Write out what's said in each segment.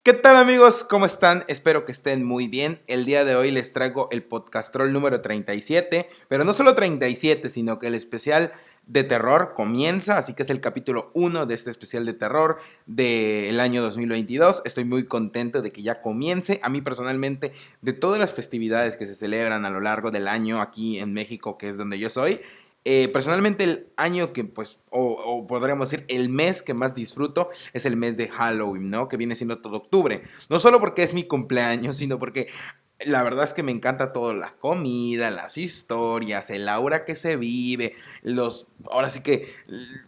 ¿Qué tal amigos? ¿Cómo están? Espero que estén muy bien. El día de hoy les traigo el podcastrol número 37, pero no solo 37, sino que el especial de terror comienza, así que es el capítulo 1 de este especial de terror del año 2022. Estoy muy contento de que ya comience. A mí personalmente, de todas las festividades que se celebran a lo largo del año aquí en México, que es donde yo soy, personalmente el año que pues, o podríamos decir el mes que más disfruto es el mes de Halloween, ¿no? Que viene siendo todo octubre. No solo porque es mi cumpleaños, sino porque la verdad es que me encanta todo, la comida, las historias, el aura que se vive, ahora sí que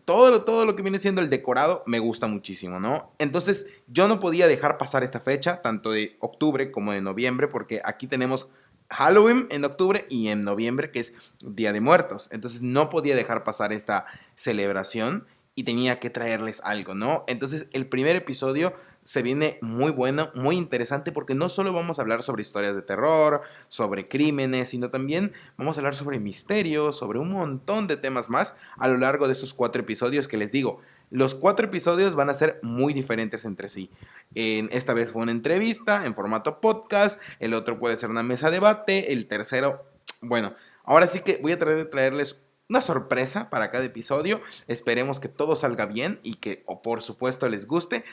todo lo que viene siendo el decorado me gusta muchísimo, ¿no? Entonces yo no podía dejar pasar esta fecha, tanto de octubre como de noviembre, porque aquí tenemos Halloween en octubre y en noviembre, que es Día de Muertos. Entonces no podía dejar pasar esta celebración y tenía que traerles algo, ¿no? Entonces el primer episodio se viene muy bueno, muy interesante, porque no solo vamos a hablar sobre historias de terror, sobre crímenes, sino también vamos a hablar sobre misterios, sobre un montón de temas más a lo largo de esos 4 episodios que les digo. Los 4 episodios van a ser muy diferentes entre sí. Esta vez fue una entrevista en formato podcast, el otro puede ser una mesa de debate, el tercero, bueno, ahora sí que voy a tratar de traerles una sorpresa para cada episodio. Esperemos que todo salga bien y que, por supuesto, les guste.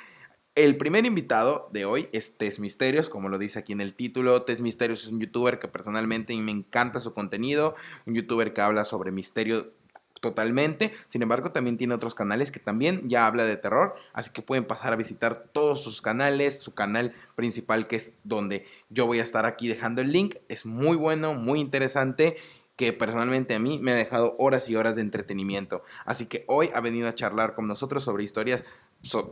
El primer invitado de hoy es Tess Misterios, como lo dice aquí en el título. Tess Misterios es un youtuber que personalmente me encanta su contenido, un youtuber que habla sobre misterio totalmente. Sin embargo, también tiene otros canales que también ya habla de terror, así que pueden pasar a visitar todos sus canales. Su canal principal, que es donde yo voy a estar aquí dejando el link, es muy bueno, muy interesante, que personalmente a mí me ha dejado horas y horas de entretenimiento. Así que hoy ha venido a charlar con nosotros sobre historias,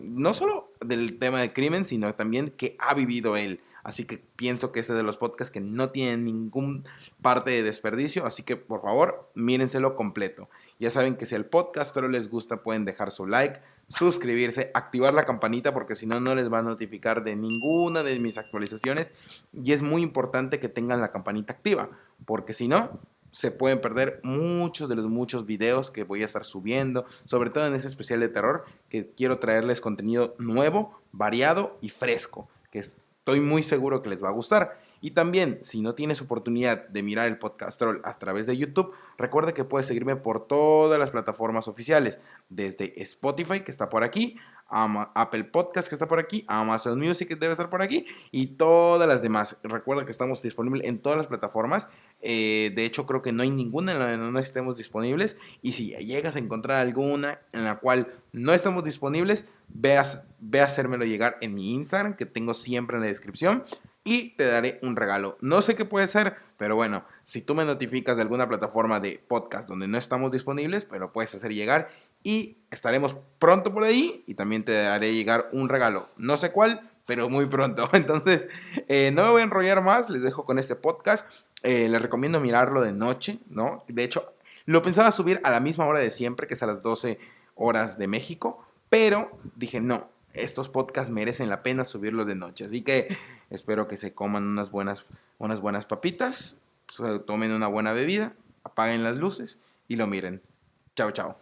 no solo del tema de crimen, sino también que ha vivido él. Así que pienso que este es de los podcasts que no tienen ningún parte de desperdicio, así que por favor mírenselo completo. Ya saben que si el podcast no les gusta, pueden dejar su like, suscribirse, activar la campanita, porque si no, no les va a notificar de ninguna de mis actualizaciones. Y es muy importante que tengan la campanita activa, porque si no, se pueden perder muchos de los muchos videos que voy a estar subiendo, sobre todo en ese especial de terror, que quiero traerles contenido nuevo, variado y fresco, que estoy muy seguro que les va a gustar. Y también, si no tienes oportunidad de mirar el podcastrol a través de YouTube, recuerda que puedes seguirme por todas las plataformas oficiales, desde Spotify, que está por aquí, Apple Podcast, que está por aquí, Amazon Music, que debe estar por aquí, y todas las demás. Recuerda que estamos disponibles en todas las plataformas. De hecho, creo que no hay ninguna en la que no estemos disponibles. Y si llegas a encontrar alguna en la cual no estamos disponibles, ve a hacérmelo llegar en mi Instagram, que tengo siempre en la descripción, y te daré un regalo. No sé qué puede ser, pero bueno, si tú me notificas de alguna plataforma de podcast donde no estamos disponibles, pero puedes hacer llegar y estaremos pronto por ahí, y también te daré llegar un regalo. No sé cuál, pero muy pronto. Entonces, no me voy a enrollar más, les dejo con este podcast. Les recomiendo mirarlo de noche, ¿no? De hecho, lo pensaba subir a la misma hora de siempre, que es a las 12 horas de México, pero dije, no, estos podcasts merecen la pena subirlos de noche. Así que espero que se coman unas buenas papitas, tomen una buena bebida, apaguen las luces y lo miren. Chao, chao.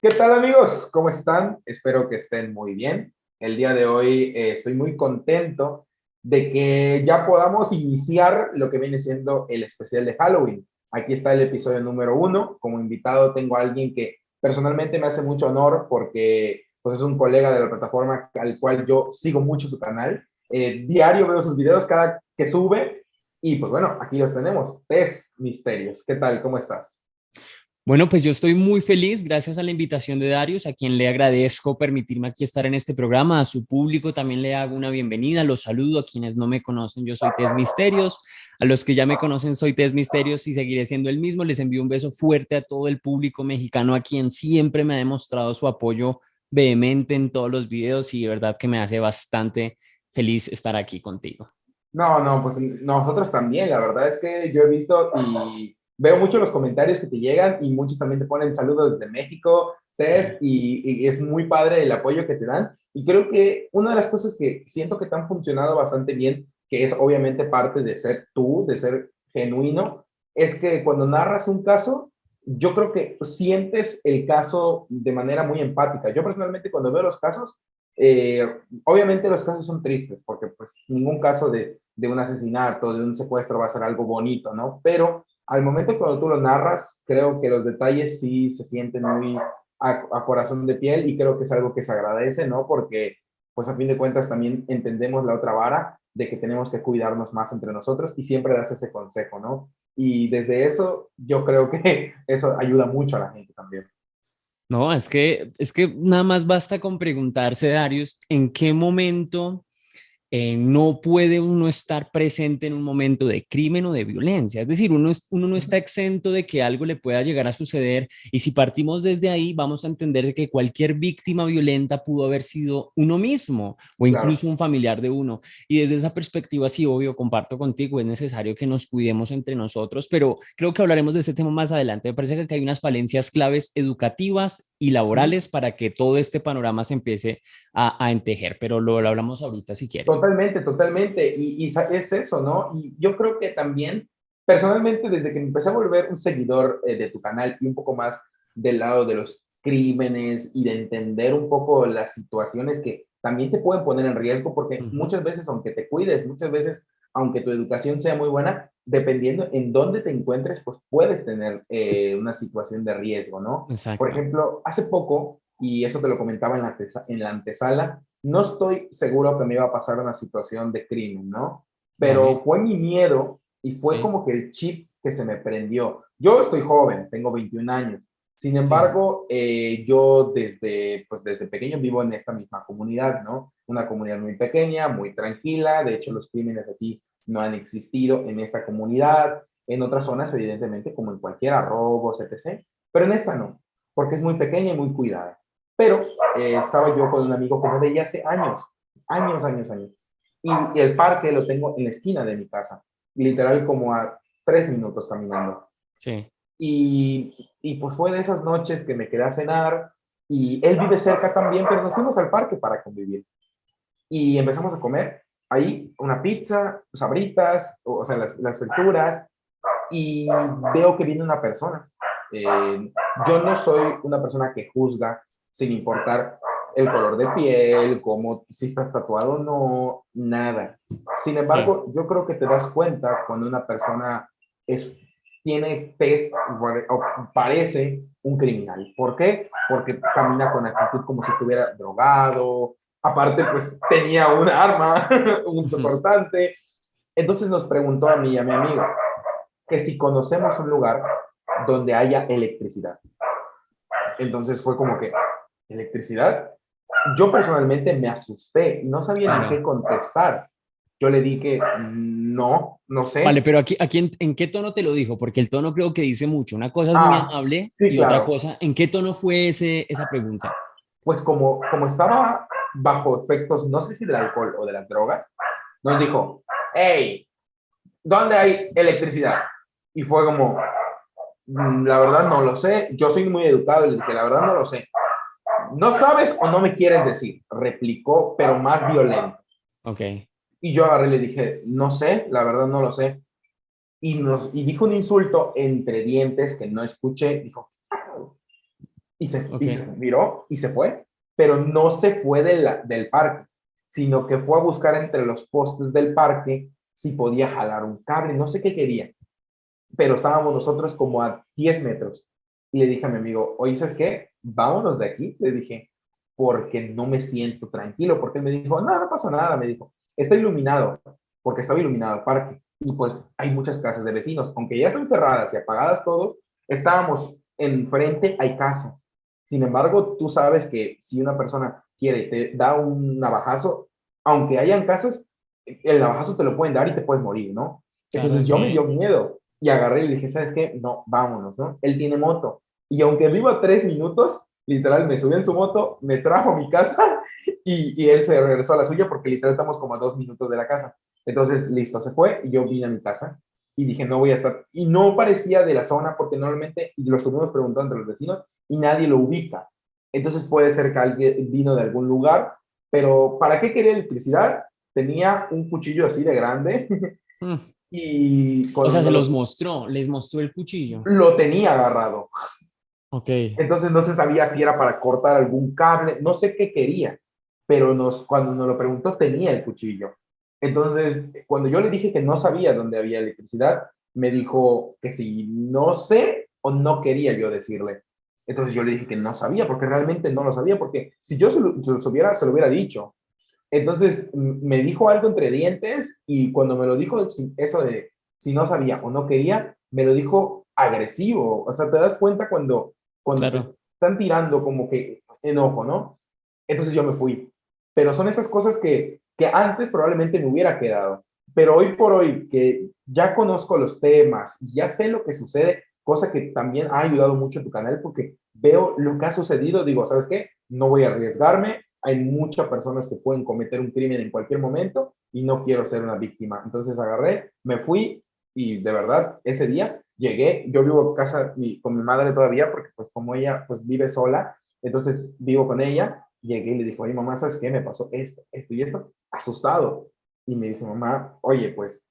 ¿Qué tal amigos? ¿Cómo están? Espero que estén muy bien. El día de hoy estoy muy contento de que ya podamos iniciar lo que viene siendo el especial de Halloween. Aquí está el episodio número 1. Como invitado tengo a alguien que personalmente me hace mucho honor, porque pues, es un colega de la plataforma al cual yo sigo mucho su canal. Diario veo sus videos cada que sube y pues bueno, aquí los tenemos. Tess Misterios. ¿Qué tal? ¿Cómo estás? Bueno, pues yo estoy muy feliz, gracias a la invitación de Darius, a quien le agradezco permitirme aquí estar en este programa. A su público también le hago una bienvenida, los saludo. A quienes no me conocen, yo soy Tess Misterios. A los que ya me conocen, soy Tess Misterios y seguiré siendo el mismo. Les envío un beso fuerte a todo el público mexicano, a quien siempre me ha demostrado su apoyo vehemente en todos los videos, y de verdad que me hace bastante feliz estar aquí contigo. No, no, pues nosotros también. La verdad es que yo he visto y veo mucho los comentarios que te llegan, y muchos también te ponen saludos desde México, Tess, y es muy padre el apoyo que te dan. Y creo que una de las cosas que siento que te han funcionado bastante bien, que es obviamente parte de ser tú, de ser genuino, es que cuando narras un caso, yo creo que sientes el caso de manera muy empática. Yo personalmente, cuando veo los casos, Eh, Obviamente los casos son tristes, porque pues ningún caso de un asesinato, de un secuestro va a ser algo bonito, ¿no? Pero al momento cuando tú lo narras, creo que los detalles sí se sienten muy a corazón de piel y creo que es algo que se agradece, ¿no? Porque pues a fin de cuentas también entendemos la otra vara de que tenemos que cuidarnos más entre nosotros y siempre das ese consejo, ¿no? Y desde eso yo creo que eso ayuda mucho a la gente también. No, es que nada más basta con preguntarse, Darius, en qué momento no puede uno estar presente en un momento de crimen o de violencia. Es decir, uno no está exento de que algo le pueda llegar a suceder y si partimos desde ahí, vamos a entender que cualquier víctima violenta pudo haber sido uno mismo o Claro. incluso un familiar de uno. Y desde esa perspectiva, sí, obvio, comparto contigo, es necesario que nos cuidemos entre nosotros, pero creo que hablaremos de este tema más adelante. Me parece que hay unas falencias claves educativas y Ujú. laborales para que todo este panorama se empiece a entejer, pero lo hablamos ahorita si quieres. Totalmente, totalmente. Y es eso, ¿no? Y yo creo que también, personalmente, desde que me empecé a volver un seguidor de tu canal y un poco más del lado de los crímenes y de entender un poco las situaciones que también te pueden poner en riesgo, porque Ujú. muchas veces, aunque te cuides, muchas veces, aunque tu educación sea muy buena, dependiendo en dónde te encuentres, pues puedes tener una situación de riesgo, ¿no? Por Exacto. ejemplo, hace poco, y eso te lo comentaba en la antesala, no estoy seguro que me iba a pasar una situación de crimen, ¿no? Pero Vale, fue mi miedo y fue sí, como que el chip que se me prendió. Yo estoy joven, tengo 21 años. Sin sí, embargo, yo desde pequeño vivo en esta misma comunidad, ¿no? Una comunidad muy pequeña, muy tranquila. De hecho, los crímenes aquí no han existido en esta comunidad. En otras zonas, evidentemente, como en cualquiera, robos, etc. Pero en esta no, porque es muy pequeña y muy cuidada. Pero estaba yo con un amigo que no veía hace años, años, años, años. Y el parque lo tengo en la esquina de mi casa, literal como a 3 minutos caminando. sí, Y pues fue de esas noches que me quedé a cenar y él vive cerca también, pero nos fuimos al parque para convivir. Y empezamos a comer ahí una pizza, sabritas, o sea, las frituras, y veo que viene una persona. Yo no soy una persona que juzga sin importar el color de piel, como si estás tatuado o no, nada. Sin sí, embargo, yo creo que te das cuenta cuando una persona es, tiene test o parece un criminal. ¿Por qué? Porque camina con actitud como si estuviera drogado. Aparte, pues tenía un arma, un ujú, cortante. Entonces nos preguntó a mí y a mi amigo, que si conocemos un lugar donde haya electricidad. Entonces fue como que, ¿electricidad? Yo personalmente me asusté y no sabía ni qué claro. contestar. Yo le dije, no, no Vale, sé. pero aquí en qué tono te lo dijo, porque el tono creo que dice mucho. Una cosa es muy Ah, amable sí, y otra claro. cosa, ¿en qué tono fue esa pregunta? Pues como estaba bajo efectos, no sé si del alcohol o de las drogas, nos dijo, hey, ¿dónde hay electricidad? Y fue como, la verdad no lo sé, yo soy muy educado y le dije, la verdad no lo sé. ¿No sabes o no me quieres decir? Replicó, pero más violento. Ok, Y yo agarré y le dije, no sé, la verdad no lo sé. Y dijo un insulto entre dientes que no escuché. Dijo, y se ok, miró y se fue. Pero no se fue del parque, sino que fue a buscar entre los postes del parque si podía jalar un cable. No sé qué quería, pero estábamos nosotros como a 10 metros. Y le dije a mi amigo, oye, ¿sabes qué? Vámonos de aquí. Le dije, porque no me siento tranquilo. Porque él me dijo, no, no pasa nada. Me dijo, está iluminado, porque estaba iluminado el parque. Y pues hay muchas casas de vecinos. Aunque ya están cerradas y apagadas todos, estábamos enfrente, hay casas. Sin embargo, tú sabes que si una persona quiere, te da un navajazo, aunque hayan casas, el navajazo te lo pueden dar y te puedes morir, ¿no? claro, Entonces yo me dio sí. miedo y agarré y le dije, ¿sabes qué? No, vámonos, ¿no? Él tiene moto. Y aunque viva 3 minutos, literal, me subí en su moto, me trajo a mi casa y él se regresó a la suya porque literal estamos como a 2 minutos de la casa. Entonces, listo, se fue y yo vine a mi casa y dije, no voy a estar. Y no parecía de la zona porque normalmente lo estuvimos preguntando entre los vecinos y nadie lo ubica. Entonces puede ser que alguien vino de algún lugar, pero ¿para qué quería electricidad? Tenía un cuchillo así de grande Mm. y O sea, cuando se los mostró, les mostró el cuchillo. lo tenía agarrado. Ok, Entonces no se sabía si era para cortar algún cable, no sé qué quería. pero cuando nos lo preguntó tenía el cuchillo. Entonces, cuando yo le dije que no sabía dónde había electricidad, me dijo que si no sé o no quería yo decirle. Entonces yo le dije que no sabía, porque realmente no lo sabía, porque si yo se lo hubiera dicho. Entonces me dijo algo entre dientes y cuando me lo dijo, eso de si no sabía o no quería, me lo dijo agresivo. O sea, te das cuenta cuando te Claro. están tirando como que enojo, ¿no? Entonces yo me fui. Pero son esas cosas que antes probablemente me hubiera quedado. Pero hoy por hoy, que ya conozco los temas, ya sé lo que sucede, cosa que también ha ayudado mucho en tu canal, porque veo lo que ha sucedido, digo, ¿sabes qué? No voy a arriesgarme, hay muchas personas que pueden cometer un crimen en cualquier momento y no quiero ser una víctima. Entonces agarré, me fui y de verdad ese día llegué, yo vivo en casa con mi madre todavía porque pues como ella pues vive sola, entonces vivo con ella, llegué y le dije, oye mamá, ¿sabes qué? Me pasó esto y esto, asustado. Y me dijo mamá, oye pues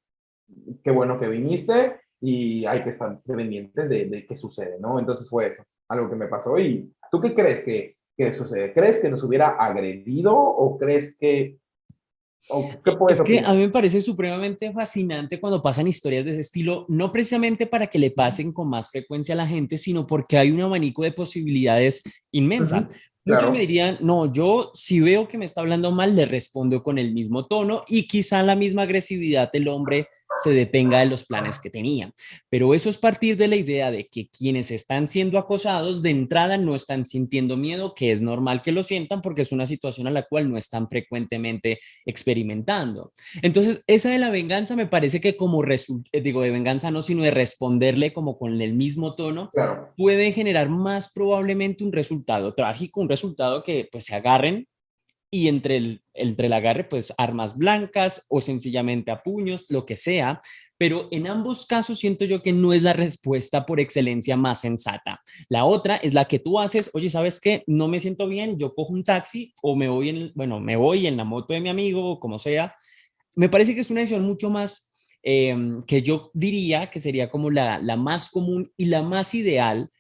qué bueno que viniste y hay que estar pendientes de qué sucede, ¿no? Entonces fue eso, algo que me pasó. ¿Y tú qué crees que sucede? ¿Crees que nos hubiera agredido o crees que, o qué puedes Es que a opinar? mí me parece supremamente fascinante cuando pasan historias de ese estilo, no precisamente para que le pasen con más frecuencia a la gente, sino porque hay un abanico de posibilidades inmensa. Muchos me Claro, dirían, no, yo si veo que me está hablando mal, le respondo con el mismo tono y quizá la misma agresividad del hombre se detenga de los planes que tenía. Pero eso es partir de la idea de que quienes están siendo acosados de entrada no están sintiendo miedo, que es normal que lo sientan porque es una situación a la cual no están frecuentemente experimentando. Entonces, esa de la venganza me parece que como digo, de venganza no, sino de responderle como con el mismo tono, claro, puede generar más probablemente un resultado trágico, un resultado que pues se agarren y entre el agarre, pues armas blancas o sencillamente a puños, lo que sea. Pero en ambos casos siento yo que no es la respuesta por excelencia más sensata. La otra es la que tú haces, oye, ¿sabes qué? No me siento bien, yo cojo un taxi o me voy bueno, me voy en la moto de mi amigo o como sea. Me parece que es una decisión mucho más que yo diría que sería como la más común y la más ideal.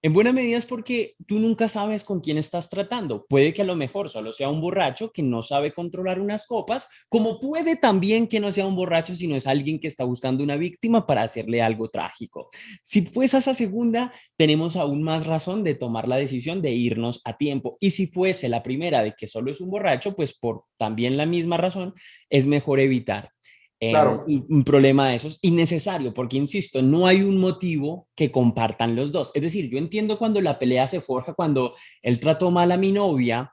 En buena medida es porque tú nunca sabes con quién estás tratando. Puede que a lo mejor solo sea un borracho que no sabe controlar unas copas, como puede también que no sea un borracho, sino es alguien que está buscando una víctima para hacerle algo trágico. Si fuese esa segunda, tenemos aún más razón de tomar la decisión de irnos a tiempo. Y si fuese la primera de que solo es un borracho, pues por también la misma razón, es mejor evitar claro, un problema de esos innecesario, porque insisto, no hay un motivo que compartan los dos. Es decir, yo entiendo cuando la pelea se forja, cuando él trató mal a mi novia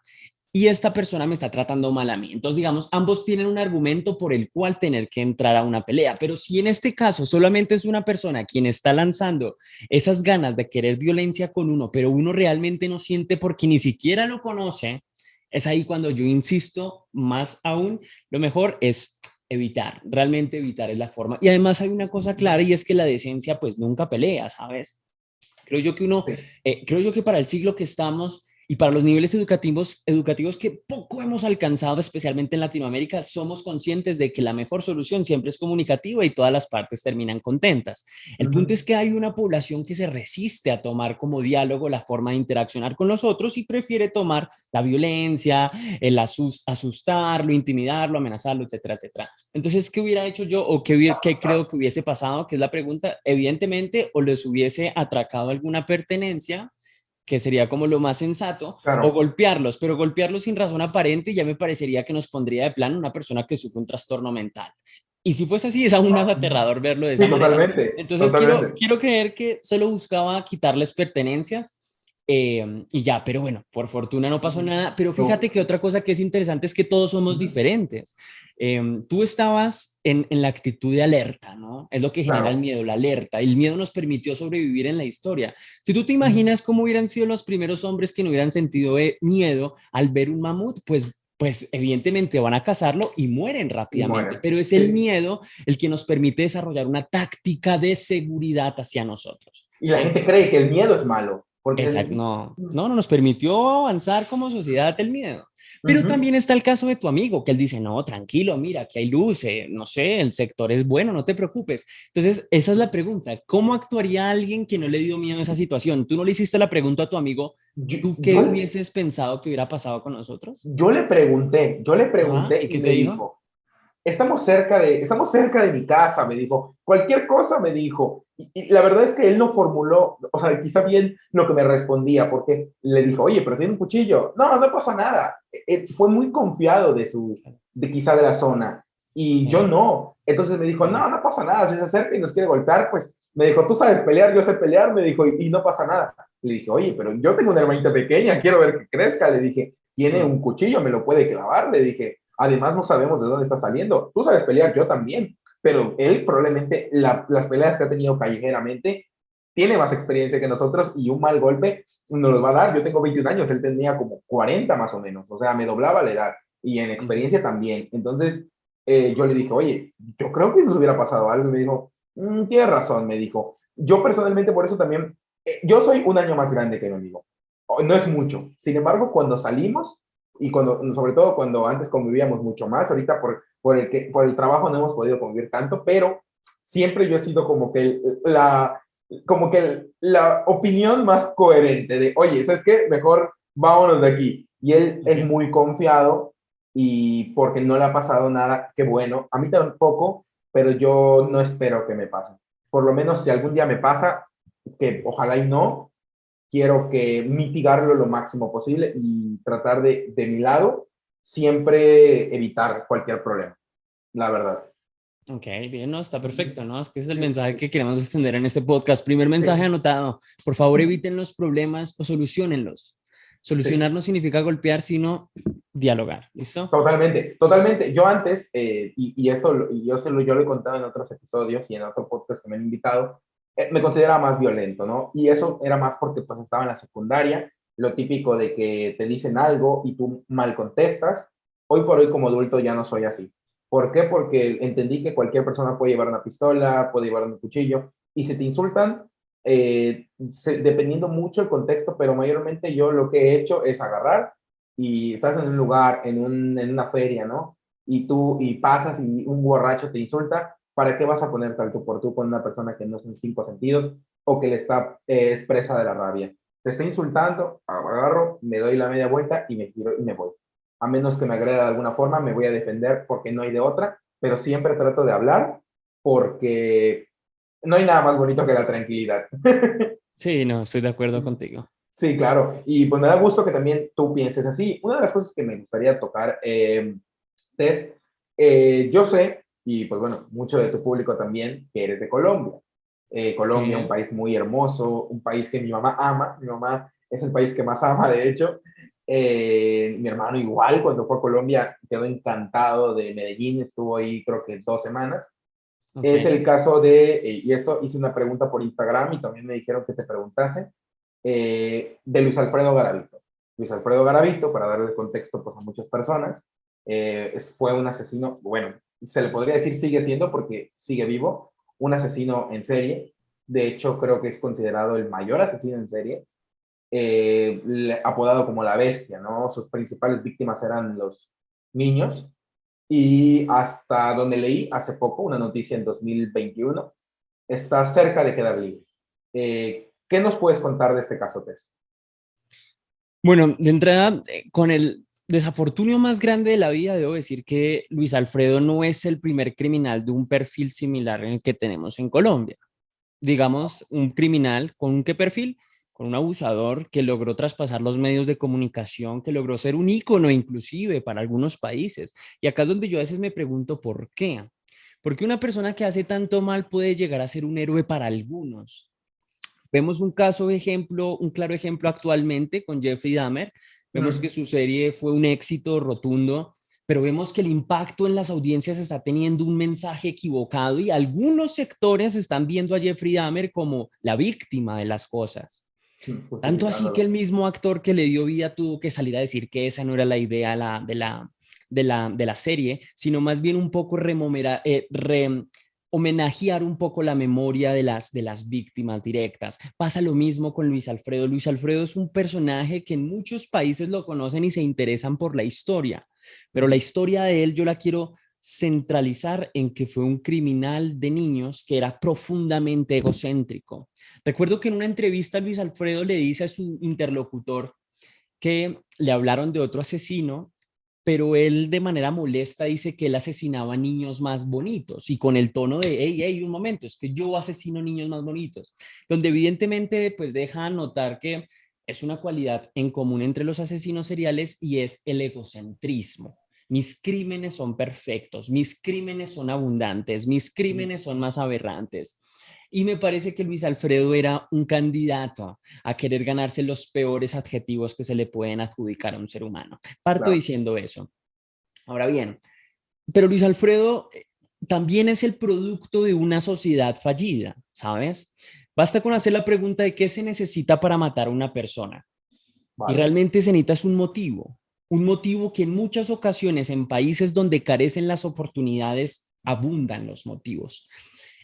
y esta persona me está tratando mal a mí. Entonces, digamos, ambos tienen un argumento por el cual tener que entrar a una pelea. Pero si en este caso solamente es una persona quien está lanzando esas ganas de querer violencia con uno, pero uno realmente no siente porque ni siquiera lo conoce, es ahí cuando yo insisto más aún, lo mejor es evitar, realmente evitar es la forma. Y además hay una cosa clara y es que la decencia pues nunca pelea, ¿sabes? Creo yo que sí, creo yo que para el siglo que estamos y para los niveles educativos que poco hemos alcanzado, especialmente en Latinoamérica, somos conscientes de que la mejor solución siempre es comunicativa y todas las partes terminan contentas. El punto es que hay una población que se resiste a tomar como diálogo la forma de interaccionar con los otros y prefiere tomar la violencia, el asustarlo, intimidarlo, amenazarlo, etcétera, etcétera. Entonces, ¿qué hubiera hecho yo o qué creo que hubiese pasado? Que es la pregunta, evidentemente, o les hubiese atracado alguna pertenencia, que sería como lo más sensato, o claro, golpearlos, pero golpearlos sin razón aparente ya me parecería que nos pondría de plano una persona que sufre un trastorno mental. Y si fuese así, es aún más aterrador verlo de esa sí, manera. totalmente, Entonces, totalmente. quiero creer que solo buscaba quitarles pertenencias y ya, pero bueno, por fortuna no pasó nada. Pero fíjate No, que otra cosa que es interesante es que todos somos diferentes. Tú estabas en la actitud de alerta, ¿no? Es lo que genera el claro. miedo, la alerta. El miedo nos permitió sobrevivir en la historia. Si tú te imaginas cómo hubieran sido los primeros hombres que no hubieran sentido miedo al ver un mamut, pues evidentemente van a cazarlo y mueren Y rápidamente, muere. pero es el Sí. miedo el que nos permite desarrollar una táctica de seguridad hacia nosotros. Y la ¿Sí? gente cree que el miedo es malo, porque Exacto, no nos permitió avanzar como sociedad el miedo. Pero Ujú. también está el caso de tu amigo, que él dice, no, tranquilo, mira, aquí hay luz, que él dice, no, aquí hay luz, no sé, el sector es bueno, no te preocupes. Entonces, esa es la pregunta, ¿cómo actuaría alguien que no le dio miedo a esa situación? Tú no le hiciste la pregunta a tu amigo, Yo, ¿tú qué yo, hubieses pensado que hubiera pasado con nosotros? yo le Ajá, pregunté ¿y y qué te me dijo? dijo, estamos cerca de mi casa, me dijo, cualquier cosa me dijo. Y la verdad es que él no formuló, o sea, quizá bien lo que me respondía, porque le dijo, oye, pero tiene un cuchillo. No, no pasa nada. Fue muy confiado de quizá de la zona. Y yo Sí, no. Entonces me dijo, sí. no, no pasa nada. Si se acerca y nos quiere golpear, pues me dijo, tú sabes pelear, yo sé pelear, me dijo, y no pasa nada. Le dije, oye, pero yo tengo una hermanita pequeña, quiero ver que crezca. Le dije, tiene Mm, un cuchillo, me lo puede clavar. Le dije, además, no sabemos de dónde está saliendo. Tú sabes pelear, yo también, pero él probablemente las peleas que ha tenido callejeramente tiene más experiencia que nosotros y un mal golpe nos lo va a dar. Yo tengo 21 años, él tenía como 40 más o menos, o sea, me doblaba la edad y en ujú. experiencia también. Entonces, yo le dije, oye, yo creo que nos hubiera pasado algo y me dijo, tienes razón, me dijo. Yo personalmente por eso también, yo soy un año más grande que mi amigo. No es mucho. Sin embargo, cuando salimos, y sobre todo cuando antes convivíamos mucho más, ahorita por el trabajo no hemos podido convivir tanto, pero siempre yo he sido como que la opinión más coherente de, oye, ¿sabes qué? Mejor vámonos de aquí. Y él es Ok. muy confiado y porque no le ha pasado nada, qué bueno. A mí tampoco, pero yo no espero que me pase. Por lo menos si algún día me pasa, que ojalá y no, quiero que mitigarlo lo máximo posible y tratar de mi lado siempre evitar cualquier problema, la verdad. Ok, bien, no, está perfecto, ¿no? Es que ese es el Sí, mensaje que queremos extender en este podcast. Primer mensaje sí, anotado, por favor eviten los problemas o solucionenlos. Solucionar sí. no significa golpear, sino dialogar, ¿listo? Totalmente, totalmente. Yo antes, y esto yo lo he contado en otros episodios y en otros podcasts que me han invitado, me consideraba más violento, ¿no? Y eso era más porque pues estaba en la secundaria, lo típico de que te dicen algo y tú mal contestas. Hoy por hoy como adulto ya no soy así. ¿Por qué? Porque entendí que cualquier persona puede llevar una pistola, puede llevar un cuchillo, y si te insultan, dependiendo mucho el contexto, pero mayormente yo lo que he hecho es agarrar y estás en un lugar, en una feria, ¿no? Y pasas y un borracho te insulta, ¿para qué vas a poner tal tú por tú con una persona que no son cinco sentidos o que le está expresa de la rabia? Te está insultando, agarro, me doy la media vuelta y me tiro y me voy. A menos que me agreda de alguna forma, me voy a defender porque no hay de otra, pero siempre trato de hablar porque no hay nada más bonito que la tranquilidad. Sí, no, estoy de acuerdo contigo. Sí, claro. Y pues me da gusto que también tú pienses así. Una de las cosas que me gustaría tocar, Tess, yo sé, y pues bueno, mucho de tu público también, que eres de Colombia. Colombia, un Sí, país muy hermoso, un país que mi mamá ama. Mi mamá es el país que más ama, de hecho. Mi hermano igual, cuando fue a Colombia, quedó encantado de Medellín, estuvo ahí creo que 2 semanas. Es ok. el caso de, y esto hice una pregunta por Instagram y también me dijeron que te preguntase, de Luis Alfredo Garavito. Luis Alfredo Garavito, para darle contexto pues, a muchas personas, fue un asesino, bueno, se le podría decir sigue siendo porque sigue vivo, un asesino en serie. De hecho, creo que es considerado el mayor asesino en serie, apodado como la bestia, ¿no? Sus principales víctimas eran los niños y hasta donde leí hace poco, una noticia en 2021, está cerca de quedar libre. ¿Qué nos puedes contar de este caso, Tess? Bueno, de entrada, con el desafortunio más grande de la vida, debo decir que Luis Alfredo no es el primer criminal de un perfil similar en el que tenemos en Colombia. Digamos, un criminal con un qué perfil, con un abusador que logró traspasar los medios de comunicación, que logró ser un ícono inclusive para algunos países. Y acá es donde yo a veces me pregunto por qué. Porque una persona que hace tanto mal puede llegar a ser un héroe para algunos. Vemos un caso ejemplo, un claro ejemplo actualmente con Jeffrey Dahmer. Vemos que Mm, su serie fue un éxito rotundo, pero vemos que el impacto en las audiencias está teniendo un mensaje equivocado y algunos sectores están viendo a Jeffrey Dahmer como la víctima de las cosas. Tanto así que el justificándolo. mismo actor que le dio vida tuvo que salir a decir que esa no era la idea de la serie, sino más bien un poco homenajear un poco la memoria de las víctimas directas. Pasa lo mismo con Luis Alfredo. Luis Alfredo es un personaje que en muchos países lo conocen y se interesan por la historia, pero la historia de él yo la quiero centralizar en que fue un criminal de niños que era profundamente egocéntrico. Recuerdo que en una entrevista Luis Alfredo le dice a su interlocutor que le hablaron de otro asesino, pero él de manera molesta dice que él asesinaba niños más bonitos y con el tono de, hey, hey, un momento, es que yo asesino niños más bonitos, donde evidentemente pues deja notar que es una cualidad en común entre los asesinos seriales y es el egocentrismo. Mis crímenes son perfectos, mis crímenes son abundantes, mis crímenes son más aberrantes. Y me parece que Luis Alfredo era un candidato a querer ganarse los peores adjetivos que se le pueden adjudicar a un ser humano. Parto Claro. diciendo eso. Ahora bien, pero Luis Alfredo también es el producto de una sociedad fallida, ¿sabes? Basta con hacer la pregunta de qué se necesita para matar a una persona. Y Vale. realmente se necesita un motivo que en muchas ocasiones en países donde carecen las oportunidades abundan los motivos.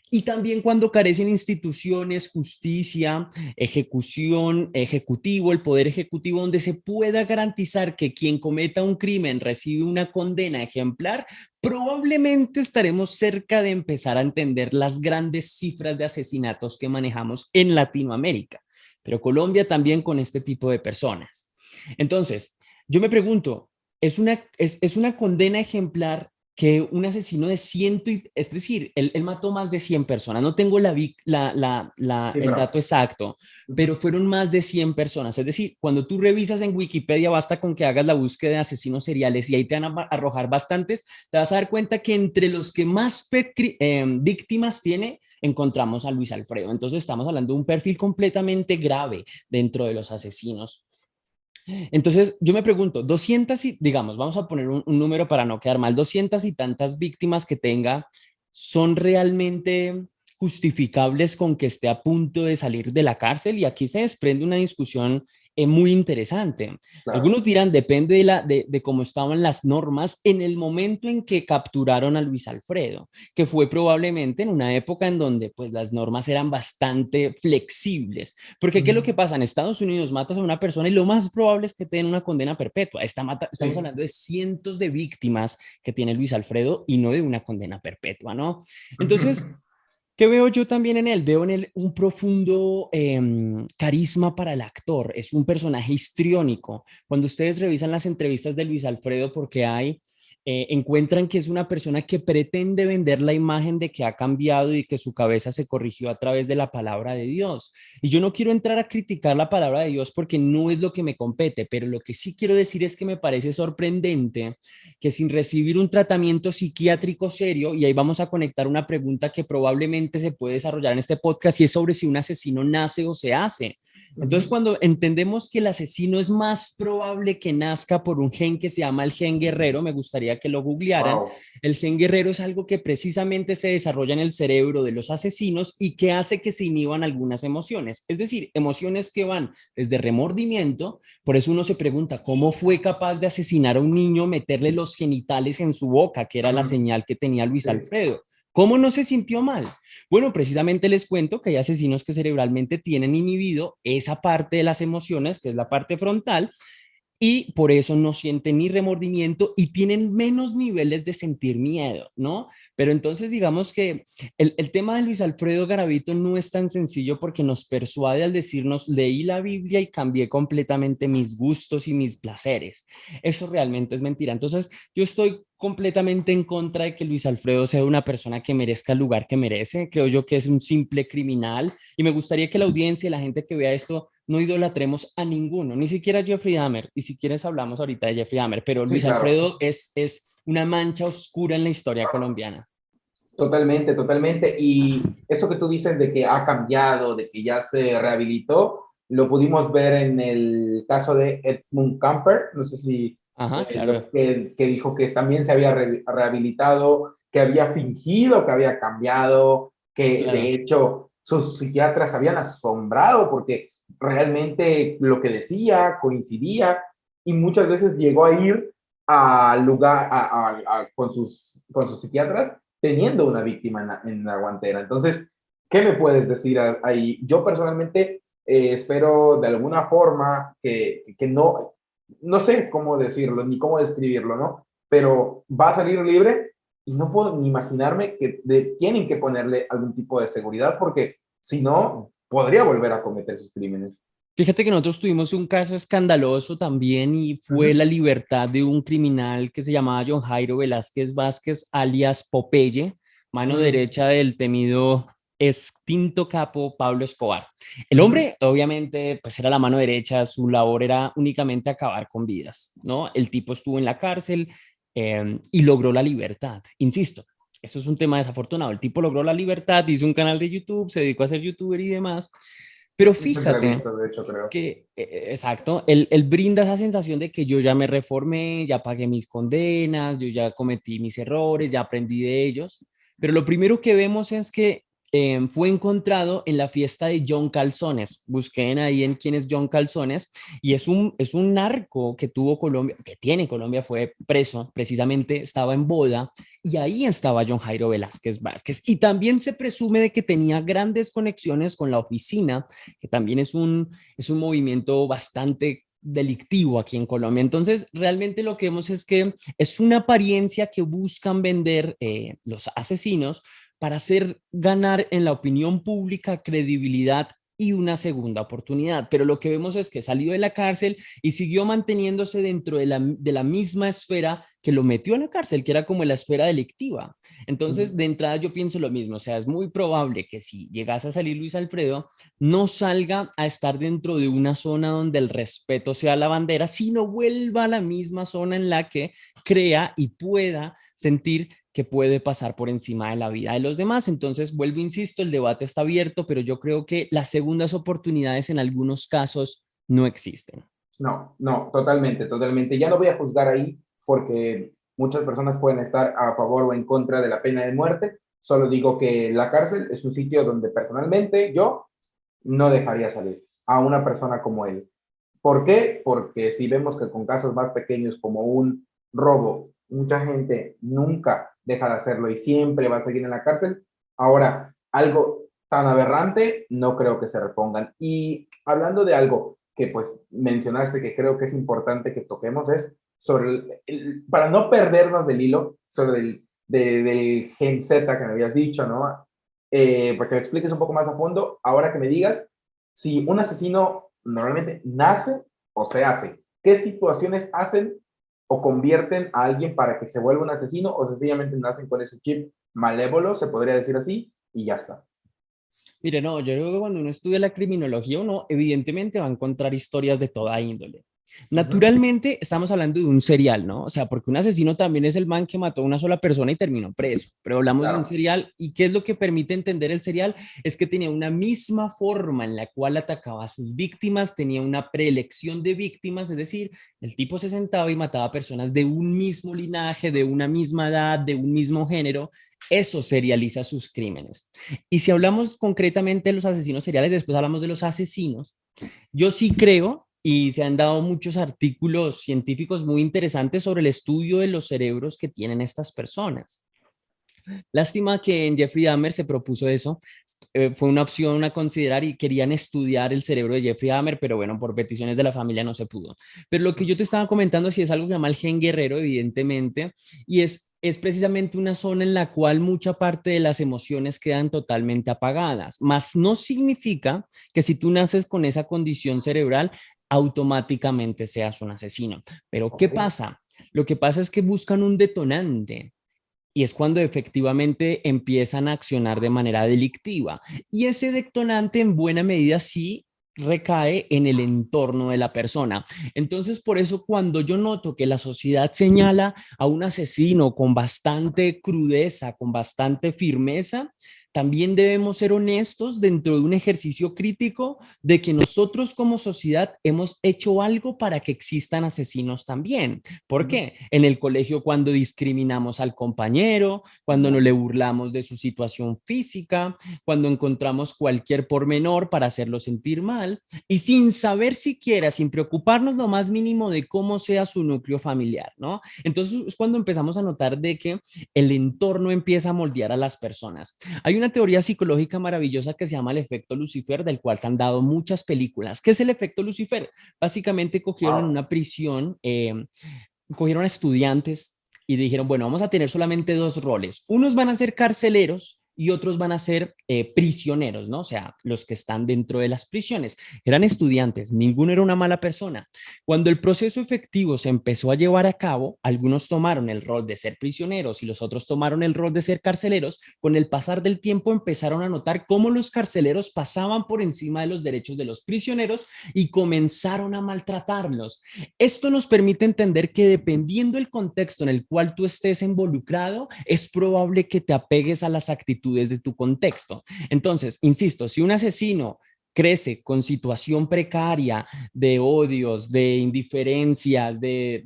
Y también cuando carecen instituciones, justicia, ejecución, ejecutivo, el poder ejecutivo, donde se pueda garantizar que quien cometa un crimen recibe una condena ejemplar, probablemente estaremos cerca de empezar a entender las grandes cifras de asesinatos que manejamos en Latinoamérica, pero Colombia también con este tipo de personas. Entonces, yo me pregunto, es una condena ejemplar que un asesino de es decir, él mató más de 100 personas, no tengo Sí, el pero dato exacto, pero fueron más de 100 personas, es decir, cuando tú revisas en Wikipedia, basta con que hagas la búsqueda de asesinos seriales y ahí te van a arrojar bastantes, te vas a dar cuenta que entre los que más víctimas tiene, encontramos a Luis Alfredo, entonces estamos hablando de un perfil completamente grave dentro de los asesinos. Entonces, yo me pregunto, 200 y, digamos, vamos a poner un número para no quedar mal, 200 y tantas víctimas que tenga, ¿son realmente justificables con que esté a punto de salir de la cárcel? Y aquí se desprende una discusión muy interesante. claro. Algunos dirán, depende de cómo estaban las normas en el momento en que capturaron a Luis Alfredo, que fue probablemente en una época en donde pues las normas eran bastante flexibles. Porque ¿qué es lo que pasa? En Estados Unidos matas a una persona y lo más probable es que te den una condena perpetua. Estamos Sí. hablando de cientos de víctimas que tiene Luis Alfredo y no de una condena perpetua, ¿no? Entonces, ¿qué veo yo también en él? Veo en él un profundo carisma para el actor. Es un personaje histriónico. Cuando ustedes revisan las entrevistas de Luis Alfredo, porque hay, encuentran que es una persona que pretende vender la imagen de que ha cambiado y que su cabeza se corrigió a través de la palabra de Dios. Y yo no quiero entrar a criticar la palabra de Dios porque no es lo que me compete, pero lo que sí quiero decir es que me parece sorprendente que sin recibir un tratamiento psiquiátrico serio, y ahí vamos a conectar una pregunta que probablemente se puede desarrollar en este podcast, y es sobre si un asesino nace o se hace. Entonces, cuando entendemos que el asesino es más probable que nazca por un gen que se llama el gen guerrero, me gustaría que lo googlearan. Wow. El gen guerrero es algo que precisamente se desarrolla en el cerebro de los asesinos y que hace que se inhiban algunas emociones, es decir, emociones que van desde remordimiento. Por eso uno se pregunta, ¿cómo fue capaz de asesinar a un niño, meterle los genitales en su boca, que era la señal que tenía Luis Sí. Alfredo? ¿Cómo no se sintió mal? Bueno, precisamente les cuento que hay asesinos que cerebralmente tienen inhibido esa parte de las emociones, que es la parte frontal, y por eso no sienten ni remordimiento y tienen menos niveles de sentir miedo, ¿no? Pero entonces digamos que el tema de Luis Alfredo Garavito no es tan sencillo porque nos persuade al decirnos, leí la Biblia y cambié completamente mis gustos y mis placeres. Eso realmente es mentira. Entonces yo estoy completamente en contra de que Luis Alfredo sea una persona que merezca el lugar que merece. Creo yo que es un simple criminal y me gustaría que la audiencia y la gente que vea esto no idolatremos a ninguno, ni siquiera a Jeffrey Dahmer, y si quieres hablamos ahorita de Jeffrey Dahmer, pero Sí, Luis claro. Alfredo es una mancha oscura en la historia colombiana. Totalmente, totalmente. Y eso que tú dices de que ha cambiado, de que ya se rehabilitó, lo pudimos ver en el caso de Edmund Camper, no sé si Ajá, claro, que dijo que también se había rehabilitado, que había fingido, que había cambiado, que de claro. hecho sus psiquiatras habían asombrado porque realmente lo que decía coincidía y muchas veces llegó a ir al lugar con sus psiquiatras teniendo una víctima en la guantera. Entonces, ¿qué me puedes decir ahí? Yo personalmente espero de alguna forma que no, no sé cómo decirlo, ni cómo describirlo, ¿no? Pero va a salir libre y no puedo ni imaginarme que tienen que ponerle algún tipo de seguridad porque si no, podría volver a cometer sus crímenes. Fíjate que nosotros tuvimos un caso escandaloso también y Uh -huh. fue la libertad de un criminal que se llamaba John Jairo Velázquez Vázquez, alias Popeye, mano derecha del temido extinto capo Pablo Escobar. El hombre, obviamente, pues era la mano derecha, su labor era únicamente acabar con vidas, ¿no? El tipo estuvo en la cárcel y logró la libertad, insisto. Eso es un tema desafortunado. El tipo logró la libertad, hizo un canal de YouTube, se dedicó a ser youtuber y demás. Pero Hizo fíjate entrevistas, de hecho, creo. que, exacto, él brinda esa sensación de que yo ya me reformé, ya pagué mis condenas, yo ya cometí mis errores, ya aprendí de ellos. Pero lo primero que vemos es que fue encontrado en la fiesta de John Calzones. Busquen ahí en quién es John Calzones. Y es un narco que tuvo Colombia, que tiene Colombia, fue preso, precisamente estaba en boda. Y ahí estaba John Jairo Velázquez Vázquez. Y también se presume de que tenía grandes conexiones con la oficina, que también es un movimiento bastante delictivo aquí en Colombia. Entonces, realmente lo que vemos es que es una apariencia que buscan vender los asesinos para hacer ganar en la opinión pública credibilidad y una segunda oportunidad. Pero lo que vemos es que salió de la cárcel y siguió manteniéndose dentro de la misma esfera que lo metió en la cárcel, que era como la esfera delictiva. Entonces, de entrada yo pienso lo mismo, o sea, es muy probable que si llegase a salir Luis Alfredo, no salga a estar dentro de una zona donde el respeto sea la bandera, sino vuelva a la misma zona en la que crea y pueda sentir que puede pasar por encima de la vida de los demás. Entonces, vuelvo, insisto, el debate está abierto, pero yo creo que las segundas oportunidades en algunos casos no existen. No, no, totalmente, totalmente. Ya no voy a juzgar ahí porque muchas personas pueden estar a favor o en contra de la pena de muerte. Solo digo que la cárcel es un sitio donde personalmente yo no dejaría salir a una persona como él. ¿Por qué? Porque si vemos que con casos más pequeños como un robo, mucha gente nunca deja de hacerlo y siempre va a seguir en la cárcel, ahora algo tan aberrante no creo que se repongan. Y hablando de algo que pues mencionaste que creo que es importante que toquemos es sobre para no perdernos del hilo, sobre del Gen Z que me habías dicho, ¿no? Para que me expliques un poco más a fondo, ahora que me digas si un asesino normalmente nace o se hace, ¿qué situaciones hacen o convierten a alguien para que se vuelva un asesino o sencillamente nacen con ese chip malévolo, se podría decir así, y ya está? Mire, no, yo creo que cuando uno estudia la criminología, uno evidentemente va a encontrar historias de toda índole. Uh -huh. Naturalmente, estamos hablando de un serial, ¿no? O sea, porque un asesino también es el man que mató a una sola persona y terminó preso, pero hablamos de un Claro. serial y ¿qué es lo que permite entender el serial? Es que tenía una misma forma en la cual atacaba a sus víctimas, tenía una preelección de víctimas, es decir, el tipo se sentaba y mataba a personas de un mismo linaje, de una misma edad, de un mismo género. Eso serializa sus crímenes. Y si hablamos concretamente de los asesinos seriales, después hablamos de los asesinos. Yo sí creo, y se han dado muchos artículos científicos muy interesantes sobre el estudio de los cerebros que tienen estas personas. Lástima que en Jeffrey Dahmer se propuso eso, fue una opción a considerar y querían estudiar el cerebro de Jeffrey Dahmer, pero bueno, por peticiones de la familia no se pudo. Pero lo que yo te estaba comentando, sí es algo que se llama el gen guerrero, evidentemente, y es precisamente una zona en la cual mucha parte de las emociones quedan totalmente apagadas, mas no significa que si tú naces con esa condición cerebral, automáticamente seas un asesino. Pero ¿qué Ok. pasa? Lo que pasa es que buscan un detonante y es cuando efectivamente empiezan a accionar de manera delictiva. Y ese detonante en buena medida sí recae en el entorno de la persona. Entonces, por eso cuando yo noto que la sociedad señala a un asesino con bastante crudeza, con bastante firmeza, también debemos ser honestos dentro de un ejercicio crítico de que nosotros como sociedad hemos hecho algo para que existan asesinos también. ¿Por qué? En el colegio cuando discriminamos al compañero, cuando no le burlamos de su situación física, cuando encontramos cualquier pormenor para hacerlo sentir mal y sin saber siquiera, sin preocuparnos lo más mínimo de cómo sea su núcleo familiar, ¿no? Entonces es cuando empezamos a notar de que el entorno empieza a moldear a las personas. Hay una teoría psicológica maravillosa que se llama el efecto Lucifer, del cual se han dado muchas películas. ¿Qué es el efecto Lucifer? Básicamente cogieron en una prisión, cogieron a estudiantes y dijeron, bueno, vamos a tener solamente dos roles. Unos van a ser carceleros y otros van a ser prisioneros, ¿no? O sea, los que están dentro de las prisiones. Eran estudiantes, ninguno era una mala persona. Cuando el proceso efectivo se empezó a llevar a cabo, algunos tomaron el rol de ser prisioneros y los otros tomaron el rol de ser carceleros. Con el pasar del tiempo empezaron a notar cómo los carceleros pasaban por encima de los derechos de los prisioneros y comenzaron a maltratarlos. Esto nos permite entender que dependiendo del contexto en el cual tú estés involucrado, es probable que te apegues a las actitudes de tu contexto. Entonces, insisto, si un asesino crece con situación precaria de odios, de indiferencias, de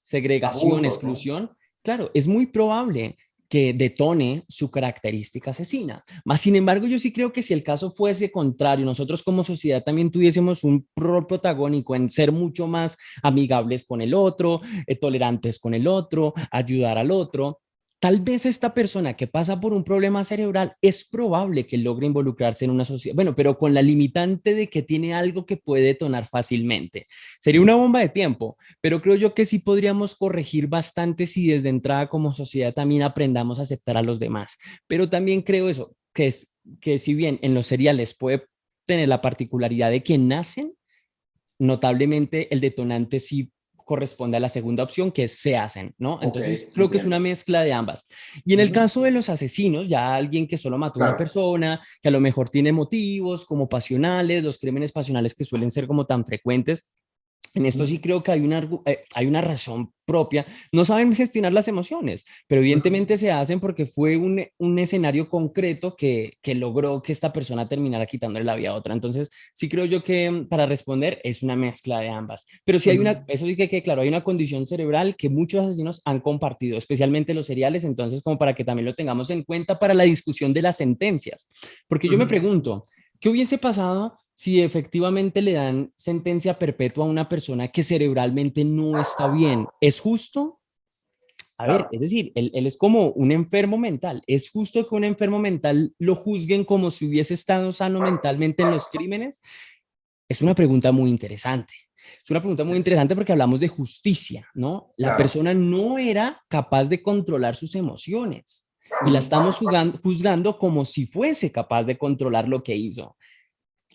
segregación, Abusos, exclusión, ¿no? Claro, es muy probable que detone su característica asesina. Más sin embargo, yo sí creo que si el caso fuese contrario, nosotros como sociedad también tuviésemos un rol protagónico en ser mucho más amigables con el otro, tolerantes con el otro, ayudar al otro. Tal vez esta persona que pasa por un problema cerebral es probable que logre involucrarse en una sociedad, bueno, pero con la limitante de que tiene algo que puede detonar fácilmente. Sería una bomba de tiempo, pero creo yo que sí podríamos corregir bastante si desde entrada como sociedad también aprendamos a aceptar a los demás. Pero también creo eso, que si bien en los seriales puede tener la particularidad de que nacen, notablemente el detonante sí corresponde a la segunda opción, que es se hacen, ¿no? Ok, Entonces creo que es entiendo. una mezcla de ambas. Y en el caso de los asesinos, ya alguien que solo mató a una Claro. persona, que a lo mejor tiene motivos como pasionales, los crímenes pasionales que suelen ser como tan frecuentes, en esto sí creo que hay una razón propia. No saben gestionar las emociones, pero evidentemente se hacen porque fue un escenario concreto que logró que esta persona terminara quitándole la vida a otra. Entonces, sí creo yo que para responder es una mezcla de ambas. Pero sí hay una, eso sí que claro, hay una condición cerebral que muchos asesinos han compartido, especialmente los seriales, entonces como para que también lo tengamos en cuenta para la discusión de las sentencias. Porque yo me pregunto, ¿qué hubiese pasado si efectivamente le dan sentencia perpetua a una persona que cerebralmente no está bien? ¿Es justo? A ver, Claro. es decir, él es como un enfermo mental. ¿Es justo que un enfermo mental lo juzguen como si hubiese estado sano mentalmente en los crímenes? Es una pregunta muy interesante. Es una pregunta muy interesante porque hablamos de justicia, ¿no? La Claro. persona no era capaz de controlar sus emociones y la estamos juzgando como si fuese capaz de controlar lo que hizo.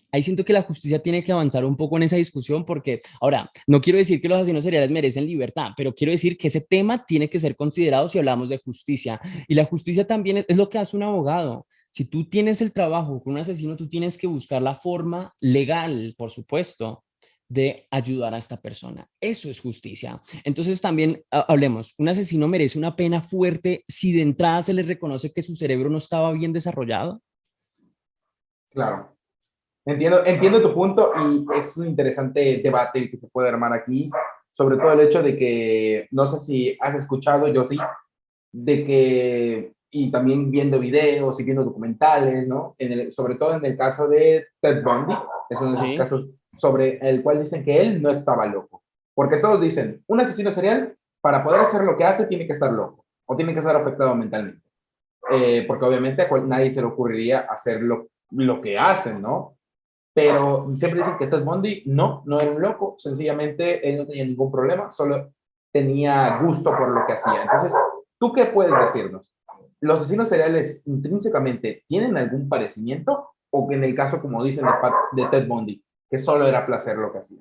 Ahí siento que la justicia tiene que avanzar un poco en esa discusión porque, ahora, no quiero decir que los asesinos seriales merecen libertad, pero quiero decir que ese tema tiene que ser considerado si hablamos de justicia. Y la justicia también es lo que hace un abogado. Si tú tienes el trabajo con un asesino, tú tienes que buscar la forma legal, por supuesto, de ayudar a esta persona. Eso es justicia. Entonces también hablemos, un asesino merece una pena fuerte si de entrada se le reconoce que su cerebro no estaba bien desarrollado. Claro. Entiendo tu punto y es un interesante debate el que se puede armar aquí, sobre todo el hecho de que, no sé si has escuchado, yo sí, de que, y también viendo videos y viendo documentales, ¿no? Sobre todo en el caso de Ted Bundy, es uno de esos Sí. casos sobre el cual dicen que él no estaba loco. Porque todos dicen, un asesino serial, para poder hacer lo que hace, tiene que estar loco o tiene que estar afectado mentalmente. Porque obviamente a nadie se le ocurriría hacer lo que hacen, ¿no? Pero siempre dicen que Ted Bundy no era un loco, sencillamente él no tenía ningún problema, solo tenía gusto por lo que hacía. Entonces, ¿tú qué puedes decirnos? ¿Los asesinos seriales intrínsecamente tienen algún parecimiento? ¿O que en el caso, como dicen de Ted Bundy, que solo era placer lo que hacía?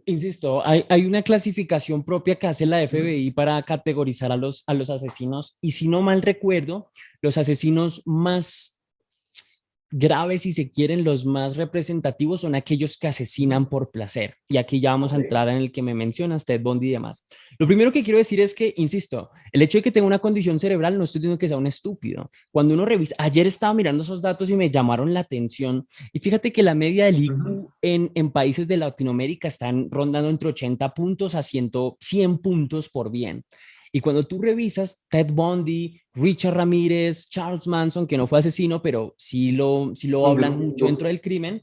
Insisto, hay una clasificación propia que hace la FBI para categorizar a los asesinos y si no mal recuerdo, los asesinos más graves, si se quieren, los más representativos son aquellos que asesinan por placer. Y aquí ya vamos a entrar en el que me mencionas, Ted Bundy y demás. Lo primero que quiero decir es que, insisto, el hecho de que tenga una condición cerebral no estoy diciendo que sea un estúpido. Cuando uno revisa, ayer estaba mirando esos datos y me llamaron la atención. Y fíjate que la media del IQ en países de Latinoamérica están rondando entre 80 puntos a 100 puntos por bien. Y cuando tú revisas Ted Bundy, Richard Ramírez, Charles Manson, que no fue asesino, pero sí lo hablan mucho dentro del crimen,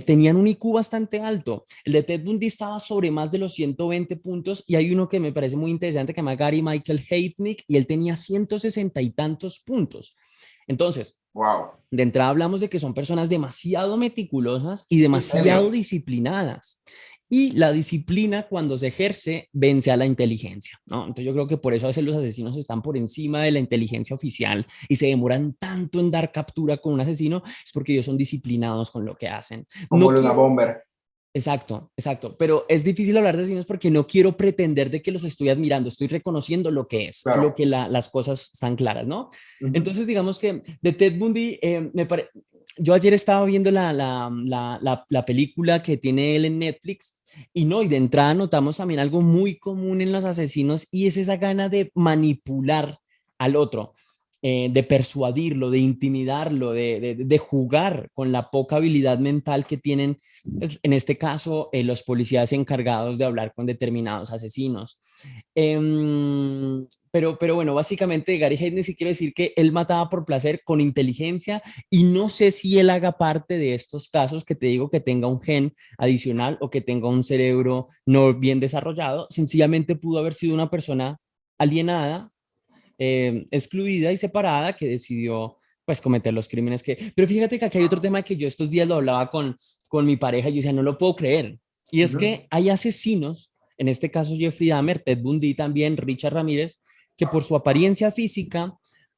tenían un IQ bastante alto. El de Ted Bundy estaba sobre más de los 120 puntos y hay uno que me parece muy interesante que se llama Gary Michael Heitnick y él tenía 160 y tantos puntos. Entonces, Wow. de entrada hablamos de que son personas demasiado meticulosas y ¿En demasiado serio? disciplinadas. Y la disciplina cuando se ejerce vence a la inteligencia, ¿no? Entonces yo creo que por eso a veces los asesinos están por encima de la inteligencia oficial y se demoran tanto en dar captura con un asesino, es porque ellos son disciplinados con lo que hacen. Como No Luna quiero, Bomber. exacto, exacto, pero es difícil hablar de asesinos porque no quiero pretender de que los estoy admirando, estoy reconociendo lo que es, lo Claro. que las cosas están claras, ¿no? Ujú. Entonces digamos que de Ted Bundy, yo ayer estaba viendo la película que tiene él en Netflix y no, y de entrada notamos también algo muy común en los asesinos y es esa gana de manipular al otro, de persuadirlo, de intimidarlo, de jugar con la poca habilidad mental que tienen, pues, en este caso, los policías encargados de hablar con determinados asesinos. Pero bueno, básicamente Gary Hayden sí quiere decir que él mataba por placer con inteligencia y no sé si él haga parte de estos casos que te digo que tenga un gen adicional o que tenga un cerebro no bien desarrollado, sencillamente pudo haber sido una persona alienada, excluida y separada que decidió pues cometer los crímenes que... Pero fíjate que aquí hay otro tema que yo estos días lo hablaba con mi pareja y yo decía, no lo puedo creer. Y es Ujú. que hay asesinos, en este caso Jeffrey Dahmer, Ted Bundy también, Richard Ramírez, que por su apariencia física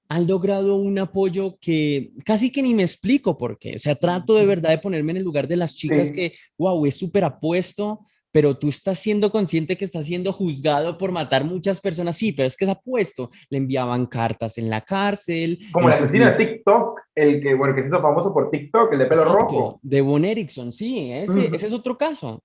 han logrado un apoyo que casi que ni me explico por qué. O sea, trato de verdad de ponerme en el lugar de las chicas Sí. que, wow, es súper apuesto, pero tú estás siendo consciente que estás siendo juzgado por matar muchas personas. Sí, pero es que es apuesto. Le enviaban cartas en la cárcel, Como el en sus asesino de libros. TikTok, el que, bueno, que se hizo famoso por TikTok, el de pelo Exacto, rojo. Devon Erickson, sí, ese Ujú. es otro caso.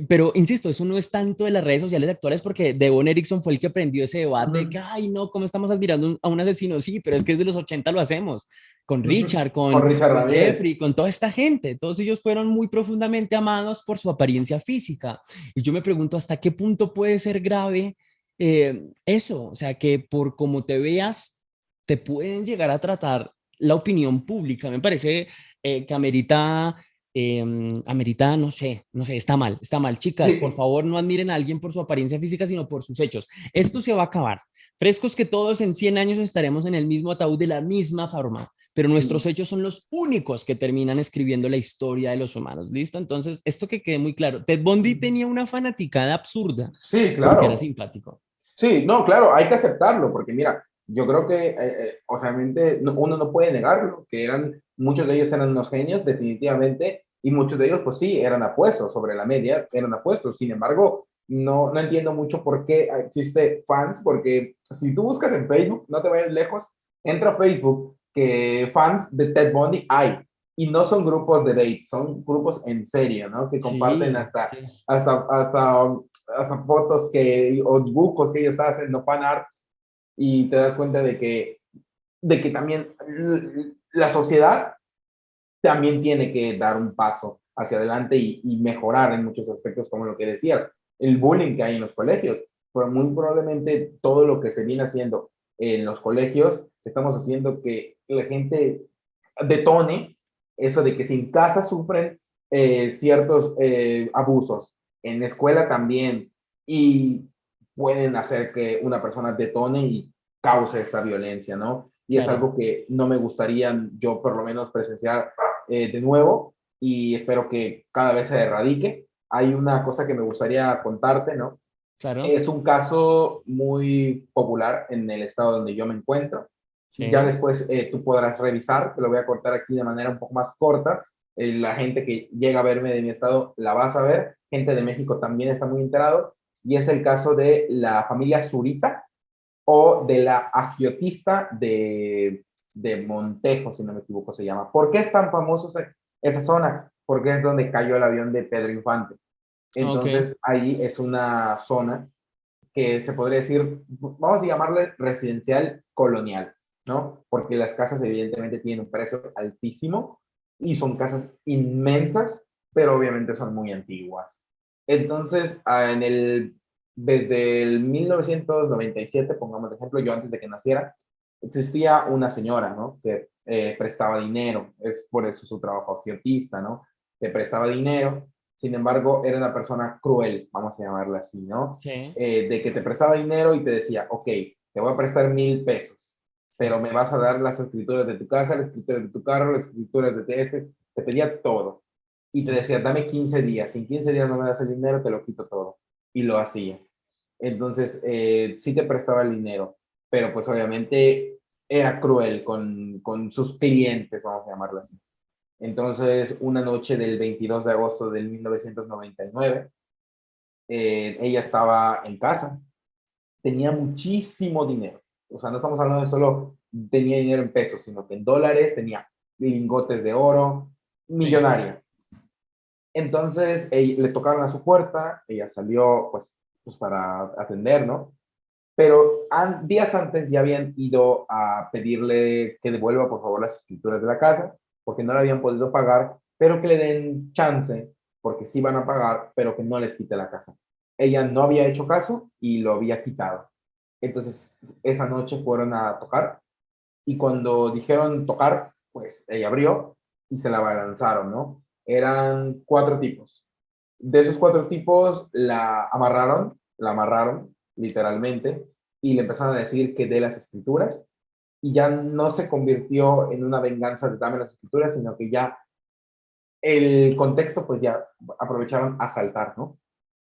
Pero insisto, eso no es tanto de las redes sociales actuales porque Devon Erickson fue el que prendió ese debate de que, Ujú. ay, no, ¿cómo estamos admirando a un asesino? Sí, pero es que desde los 80 lo hacemos, con Ujú. Richard, Con Richard con Ramírez. Jeffrey, con toda esta gente. Todos ellos fueron muy profundamente amados por su apariencia física. Y yo me pregunto hasta qué punto puede ser grave eso, o sea, que por cómo te veas, te pueden llegar a tratar la opinión pública. Me parece que amerita, no sé, está mal. Chicas, por Sí. favor, no admiren a alguien por su apariencia física, sino por sus hechos. Esto se va a acabar. Frescos que todos en 100 años estaremos en el mismo ataúd de la misma forma, pero nuestros hechos son los únicos que terminan escribiendo la historia de los humanos. ¿Listo? Entonces, esto que quede muy claro. Ted Bundy tenía una fanaticada absurda Sí, porque era claro. simpático. Sí, no, claro, hay que aceptarlo, porque mira, yo creo que, o sea, realmente uno no puede negarlo, que muchos de ellos eran unos genios, definitivamente, y muchos de ellos, pues sí, eran apuestos sobre la media, eran apuestos. Sin embargo, no entiendo mucho por qué existe fans, porque si tú buscas en Facebook, no te vayas lejos, entra a Facebook, que fans de Ted Bundy hay, y no son grupos de date, son grupos en serio, ¿no? Que comparten Sí, hasta, sí. hasta, hasta hasta fotos o dibujos que ellos hacen, no fan arts, y te das cuenta de que también la sociedad también tiene que dar un paso hacia adelante y mejorar en muchos aspectos, como lo que decías, el bullying que hay en los colegios, pero muy probablemente todo lo que se viene haciendo en los colegios, estamos haciendo que la gente detone eso de que si en casa sufren ciertos abusos, en la escuela también, y pueden hacer que una persona detone y cause esta violencia, ¿no? Y es Claro, algo que no me gustaría yo por lo menos presenciar de nuevo, y espero que cada vez se erradique. Hay una cosa que me gustaría contarte, ¿no? claro, Es un caso muy popular en el estado donde yo me encuentro. Ya sí. después tú podrás revisar, te lo voy a cortar aquí de manera un poco más corta. La gente que llega a verme de mi estado la vas a ver. Gente de México también está muy enterado. Y es el caso de la familia Zurita o de la agiotista de Montejo, si no me equivoco se llama. ¿Por qué es tan famoso esa zona? Porque es donde cayó el avión de Pedro Infante. Ok, Entonces ahí es una zona que se podría decir, vamos a llamarle residencial colonial, ¿no? Porque las casas evidentemente tienen un precio altísimo y son casas inmensas, pero obviamente son muy antiguas. Entonces, desde el 1997, pongamos de ejemplo, yo antes de que naciera, existía una señora, ¿no? Que prestaba dinero, es por eso su trabajo aquí artista, ¿no? Que prestaba dinero, sin embargo, era una persona cruel, vamos a llamarla así, ¿no? sí, De que te prestaba dinero y te decía, ok, te voy a prestar 1,000 pesos, pero me vas a dar las escrituras de tu casa, las escrituras de tu carro, las escrituras de este, te pedía todo. Y te sí. decía, dame 15 días, si en 15 días no me das el dinero, te lo quito todo. Y lo hacía. Entonces, sí te prestaba el dinero, pero pues obviamente era cruel con sus clientes, vamos a llamarlo así. Entonces, una noche del 22 de agosto del 1999, ella estaba en casa, tenía muchísimo dinero. O sea, no estamos hablando de solo tenía dinero en pesos, sino que en dólares tenía lingotes de oro, Sí. millonaria. Entonces le tocaron a su puerta, ella salió pues para atender, ¿no? Pero días antes ya habían ido a pedirle que devuelva por favor las escrituras de la casa, porque no le habían podido pagar, pero que le den chance, porque sí van a pagar, pero que no les quite la casa. Ella no había hecho caso y lo había quitado. Entonces, esa noche fueron a tocar y cuando dijeron tocar, pues ella abrió y se la abalanzaron, ¿no? Eran 4 tipos. De esos 4 tipos la amarraron literalmente y le empezaron a decir que dé las escrituras y ya no se convirtió en una venganza de dame las escrituras, sino que ya el contexto pues ya aprovecharon a saltar, ¿no?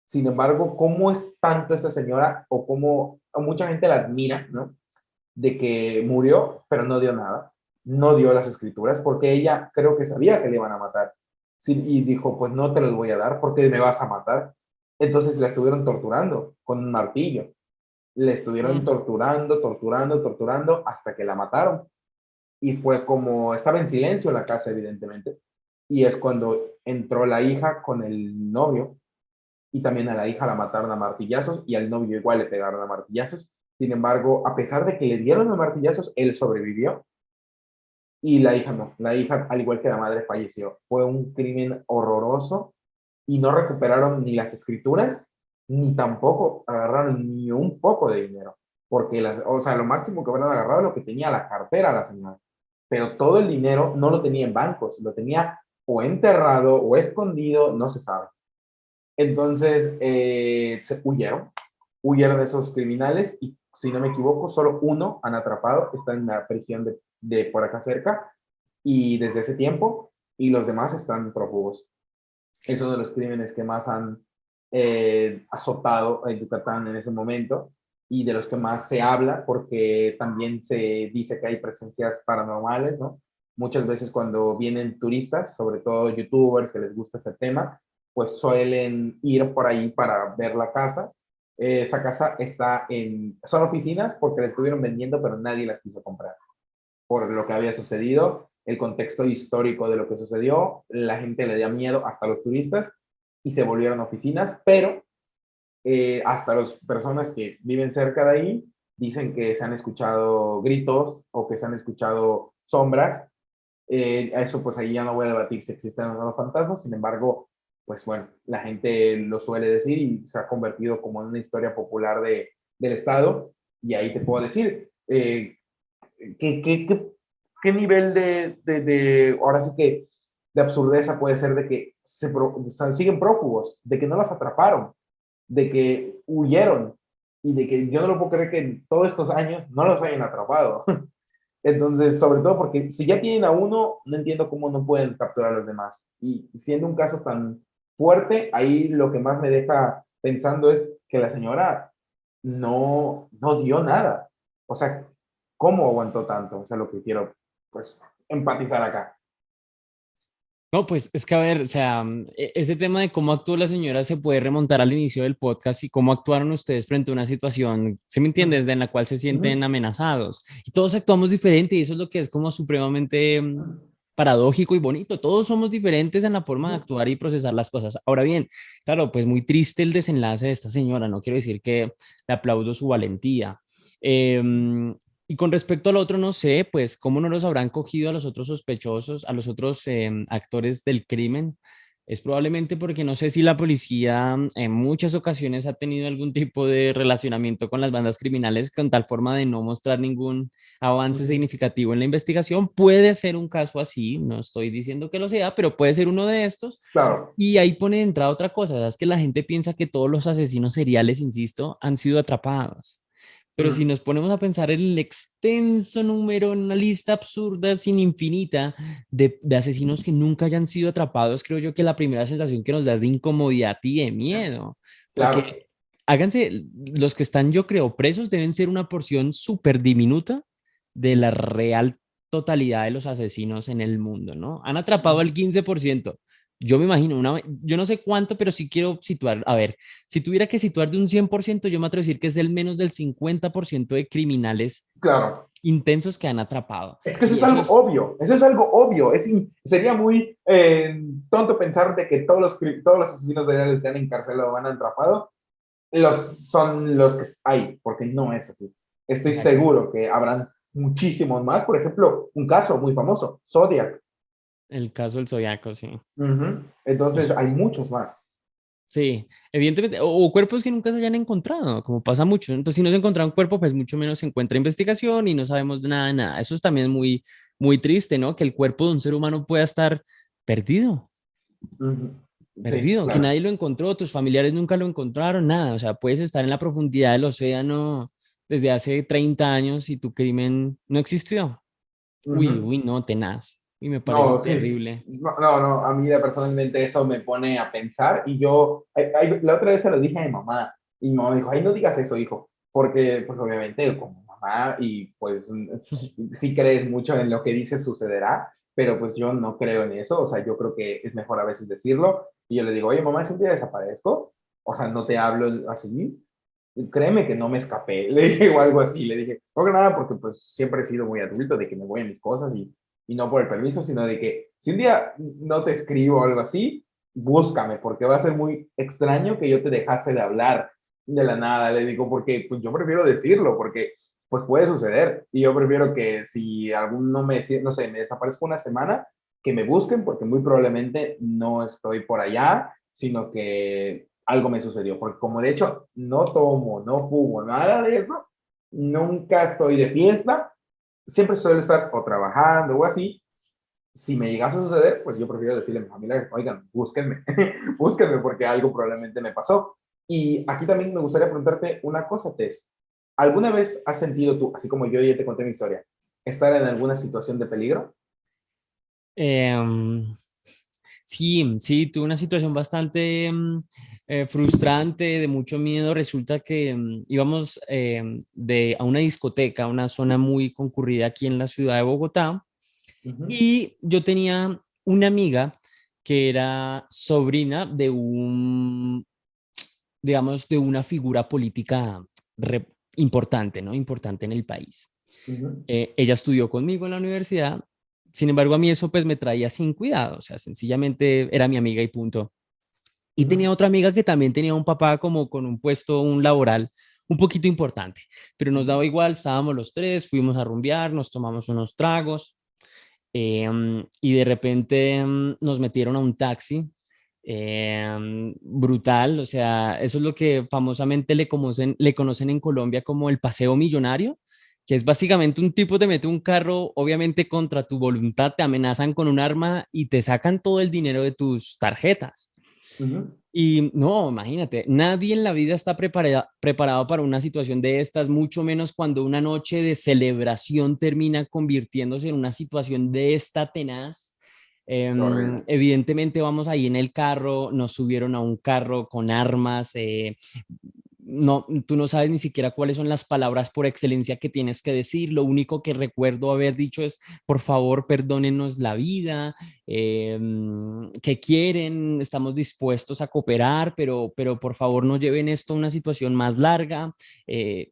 Sin embargo, ¿cómo es tanto esta señora o cómo mucha gente la admira, ¿no? De que murió, pero no dio nada, no dio las escrituras, porque ella creo que sabía que le iban a matar. Sí, y dijo, pues no te los voy a dar porque me vas a matar. Entonces la estuvieron torturando con un martillo. Le estuvieron Mm. torturando hasta que la mataron. Y fue como, estaba en silencio la casa, evidentemente. Y es cuando entró la hija con el novio y también a la hija la mataron a martillazos y al novio igual le pegaron a martillazos. Sin embargo, a pesar de que le dieron a martillazos, él sobrevivió y la hija no. La hija, al igual que la madre, falleció. Fue un crimen horroroso y no recuperaron ni las escrituras, ni tampoco agarraron ni un poco de dinero. Porque, o sea, lo máximo que hubieran agarrado es lo que tenía la cartera la señora. Pero todo el dinero no lo tenía en bancos, lo tenía o enterrado o escondido, no se sabe. Entonces, huyeron esos criminales y, si no me equivoco, solo uno han atrapado, está en la prisión de por acá cerca y desde ese tiempo, y los demás están prófugos. Es uno de los crímenes que más han azotado en Yucatán en ese momento y de los que más se habla porque también se dice que hay presencias paranormales, ¿no? Muchas veces cuando vienen turistas, sobre todo youtubers que les gusta ese tema, pues suelen ir por ahí para ver la casa. Esa casa son oficinas porque la estuvieron vendiendo, pero nadie las quiso comprar por lo que había sucedido, el contexto histórico de lo que sucedió, la gente le dio miedo hasta los turistas y se volvieron oficinas, pero hasta las personas que viven cerca de ahí dicen que se han escuchado gritos o que se han escuchado sombras. Eso pues ahí ya no voy a debatir si existen o no los fantasmas, sin embargo, pues bueno, la gente lo suele decir y se ha convertido como en una historia popular del estado y ahí te puedo decir, ¿qué, qué, qué, qué nivel ahora sí que, de absurdeza puede ser de que siguen prófugos, de que no los atraparon, de que huyeron y de que yo no lo puedo creer que en todos estos años no los hayan atrapado? Entonces, sobre todo porque si ya tienen a uno, no entiendo cómo no pueden capturar a los demás. Y siendo un caso tan fuerte, ahí lo que más me deja pensando es que la señora no dio nada. O sea, ¿cómo aguantó tanto? O sea, lo que quiero, pues, empatizar acá. No, pues es que a ver, o sea, ese tema de cómo actuó la señora se puede remontar al inicio del podcast y cómo actuaron ustedes frente a una situación, ¿se me Ujú, entiendes?, de en la cual se ujú, sienten amenazados. Y todos actuamos diferente y eso es lo que es como supremamente paradójico y bonito. Todos somos diferentes en la forma de ujú. actuar y procesar las cosas. Ahora bien, claro, pues muy triste el desenlace de esta señora. No quiero decir que le aplaudo su valentía. Y con respecto al otro, no sé, pues cómo no los habrán cogido a los otros sospechosos, a los otros actores del crimen. Es probablemente porque no sé si la policía en muchas ocasiones ha tenido algún tipo de relacionamiento con las bandas criminales con tal forma de no mostrar ningún avance Ujú. significativo en la investigación. Puede ser un caso así, no estoy diciendo que lo sea, pero puede ser uno de estos. Claro. Y ahí pone de entrada otra cosa, es que la gente piensa que todos los asesinos seriales, insisto, han sido atrapados. Pero si Ujú. nos ponemos a pensar en el extenso número, en una lista absurda, sin infinita, de asesinos que nunca hayan sido atrapados, creo yo que la primera sensación que nos da es de incomodidad y de miedo. Claro. Porque háganse, los que están, yo creo, presos deben ser una porción súper diminuta de la real totalidad de los asesinos en el mundo, ¿no? Han atrapado al 15%. Yo me imagino, yo no sé cuánto, pero sí quiero situar, a ver, si tuviera que situar de un 100%, yo me atrevo a decir que es el menos del 50% de criminales Claro. intensos que han atrapado. Es que eso Y es eso algo es, obvio, eso es algo obvio. Sería muy tonto pensar de que todos los asesinos seriales que han encarcelado o han atrapado son los que hay, porque no es así. Estoy exacto, seguro que habrán muchísimos más. Por ejemplo, un caso muy famoso, Zodiac. el caso del Zodiaco, sí. Ujú. Entonces, Es- hay muchos más. sí, evidentemente, o cuerpos que nunca se hayan encontrado, como pasa mucho. Entonces, si no se encuentra un cuerpo, pues mucho menos se encuentra investigación y no sabemos de nada, de nada. Eso es también muy, muy triste, ¿no? Que el cuerpo de un ser humano pueda estar perdido. Ujú. Sí, Perdido, que claro. nadie lo encontró, tus familiares nunca lo encontraron, nada. O sea, puedes estar en la profundidad del océano desde hace 30 años y tu crimen no existió. Uy, Ujú. uy, no, tenaz. Y me parece No, sí. terrible. No, a mí personalmente eso me pone a pensar y la otra vez se lo dije a mi mamá y mi mamá dijo, ay, no digas eso, hijo, porque pues obviamente como mamá y pues sí crees mucho en lo que dices sucederá, pero pues yo no creo en eso, o sea, yo creo que es mejor a veces decirlo y yo le digo, oye, mamá, si un día desaparezco, o sea, no te hablo así, créeme que no me escapé, le dije o algo así, le dije, no que nada, porque pues siempre he sido muy adulto de que me voy a mis cosas y no por el permiso, sino de que si un día no te escribo o algo así, búscame, porque va a ser muy extraño que yo te dejase de hablar de la nada, le digo, porque pues yo prefiero decirlo, porque pues puede suceder, y yo prefiero que si algún no sé, me desaparezco una semana, que me busquen, porque muy probablemente no estoy por allá, sino que algo me sucedió, porque como de hecho no tomo, no fumo, nada de eso, nunca estoy de fiesta, siempre suelo estar o trabajando o así. Si me llegase a suceder, pues yo prefiero decirle a mi familia, oigan, búsquenme, búsquenme porque algo probablemente me pasó. Y aquí también me gustaría preguntarte una cosa, Tess. ¿Alguna vez has sentido tú, así como yo ya te conté mi historia, estar en alguna situación de peligro? Em, sí, sí, tuve una situación bastante frustrante, de mucho miedo. Resulta que íbamos a una discoteca, a una zona muy concurrida aquí en la ciudad de Bogotá, Uh -huh. y yo tenía una amiga que era sobrina de digamos, de una figura política importante, ¿no? Importante en el país. Uh -huh. Ella estudió conmigo en la universidad, sin embargo, a mí eso pues me traía sin cuidado, o sea, sencillamente era mi amiga y punto. Y Uh tenía otra amiga que también tenía un papá como con un puesto, un laboral un poquito importante, pero nos -huh. daba igual, estábamos los tres, fuimos a rumbear, nos tomamos unos tragos y de repente nos metieron a un taxi brutal, o sea, eso es lo que famosamente le conocen en Colombia como el paseo millonario, que es básicamente un tipo te mete un carro, obviamente contra tu voluntad, te amenazan con un arma y te sacan todo el dinero de tus tarjetas. Uh -huh. Y no, imagínate, nadie en la vida está preparado para una situación de estas, mucho menos cuando una noche de celebración termina convirtiéndose en una situación de esta tenaz. Horrible. Evidentemente vamos ahí en el carro, nos subieron a un carro con armas, no, tú no sabes ni siquiera cuáles son las palabras por excelencia que tienes que decir. Lo único que recuerdo haber dicho es, por favor, perdónenos la vida, ¿qué quieren? Estamos dispuestos a cooperar, pero por favor no lleven esto a una situación más larga,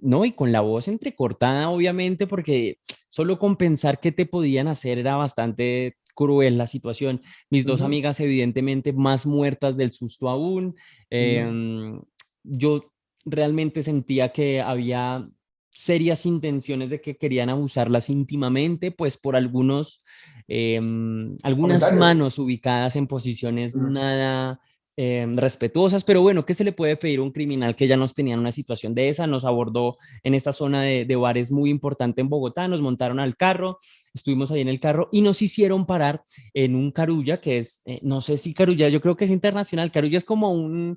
¿no? Y con la voz entrecortada, obviamente, porque solo con pensar qué te podían hacer era bastante cruel la situación. Mis dos Ujú, amigas, evidentemente, más muertas del susto aún. ujú. Yo realmente sentía que había serias intenciones de que querían abusarlas íntimamente, pues por algunas Comentarios. manos ubicadas en posiciones Ujú. nada respetuosas, pero bueno, ¿qué se le puede pedir a un criminal que ya nos tenía en una situación de esa? Nos abordó en esta zona de bares muy importante en Bogotá, nos montaron al carro, estuvimos ahí en el carro y nos hicieron parar en un Carulla, que es, no sé si Carulla, yo creo que es internacional, Carulla es como un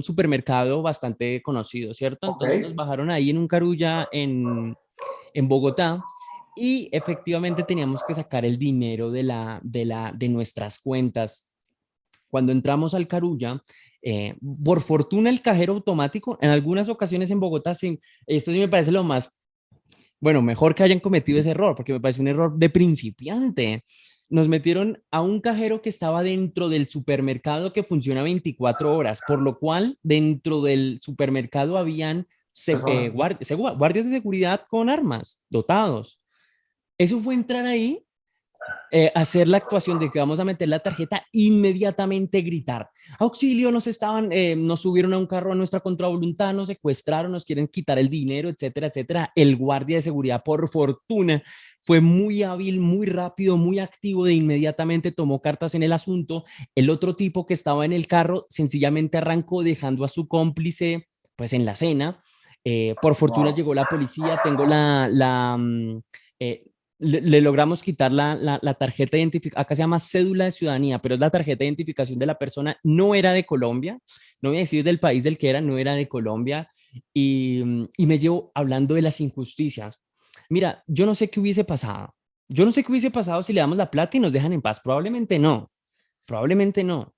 supermercado bastante conocido, ¿cierto? Ok. Entonces nos bajaron ahí en un Carulla en Bogotá y efectivamente teníamos que sacar el dinero de nuestras cuentas. Cuando entramos al Carulla, por fortuna el cajero automático, en algunas ocasiones en Bogotá, sí, esto sí me parece lo más, bueno, mejor que hayan cometido ese error, porque me parece un error de principiante. Nos metieron a un cajero que estaba dentro del supermercado que funciona 24 horas, por lo cual dentro del supermercado habían Persona. guardias de seguridad con armas, dotados. Eso fue entrar ahí, hacer la actuación de que vamos a meter la tarjeta, inmediatamente gritar, auxilio, nos subieron a un carro a nuestra contravoluntad, nos secuestraron, nos quieren quitar el dinero, etcétera, etcétera. El guardia de seguridad, por fortuna, fue muy hábil, muy rápido, muy activo, de inmediatamente tomó cartas en el asunto. El otro tipo que estaba en el carro sencillamente arrancó dejando a su cómplice pues en la cena. Por fortuna Wow. llegó la policía, tengo eh, le logramos quitar la tarjeta de identificación, acá se llama cédula de ciudadanía, pero es la tarjeta de identificación de la persona, no era de Colombia, no voy a decir del país del que era, no era de Colombia, y me llevo hablando de las injusticias. Mira, yo no sé qué hubiese pasado, yo no sé qué hubiese pasado si le damos la plata y nos dejan en paz, probablemente no, probablemente no.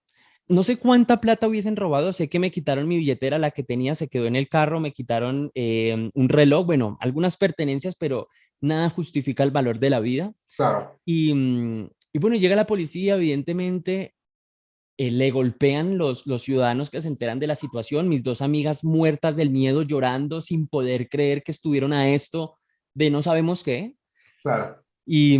No sé cuánta plata hubiesen robado, sé que me quitaron mi billetera, la que tenía se quedó en el carro, me quitaron un reloj, bueno, algunas pertenencias, pero nada justifica el valor de la vida. Claro. Y bueno, llega la policía, evidentemente, le golpean los ciudadanos que se enteran de la situación, mis dos amigas muertas del miedo, llorando, sin poder creer que estuvieron a esto de no sabemos qué. Claro. Y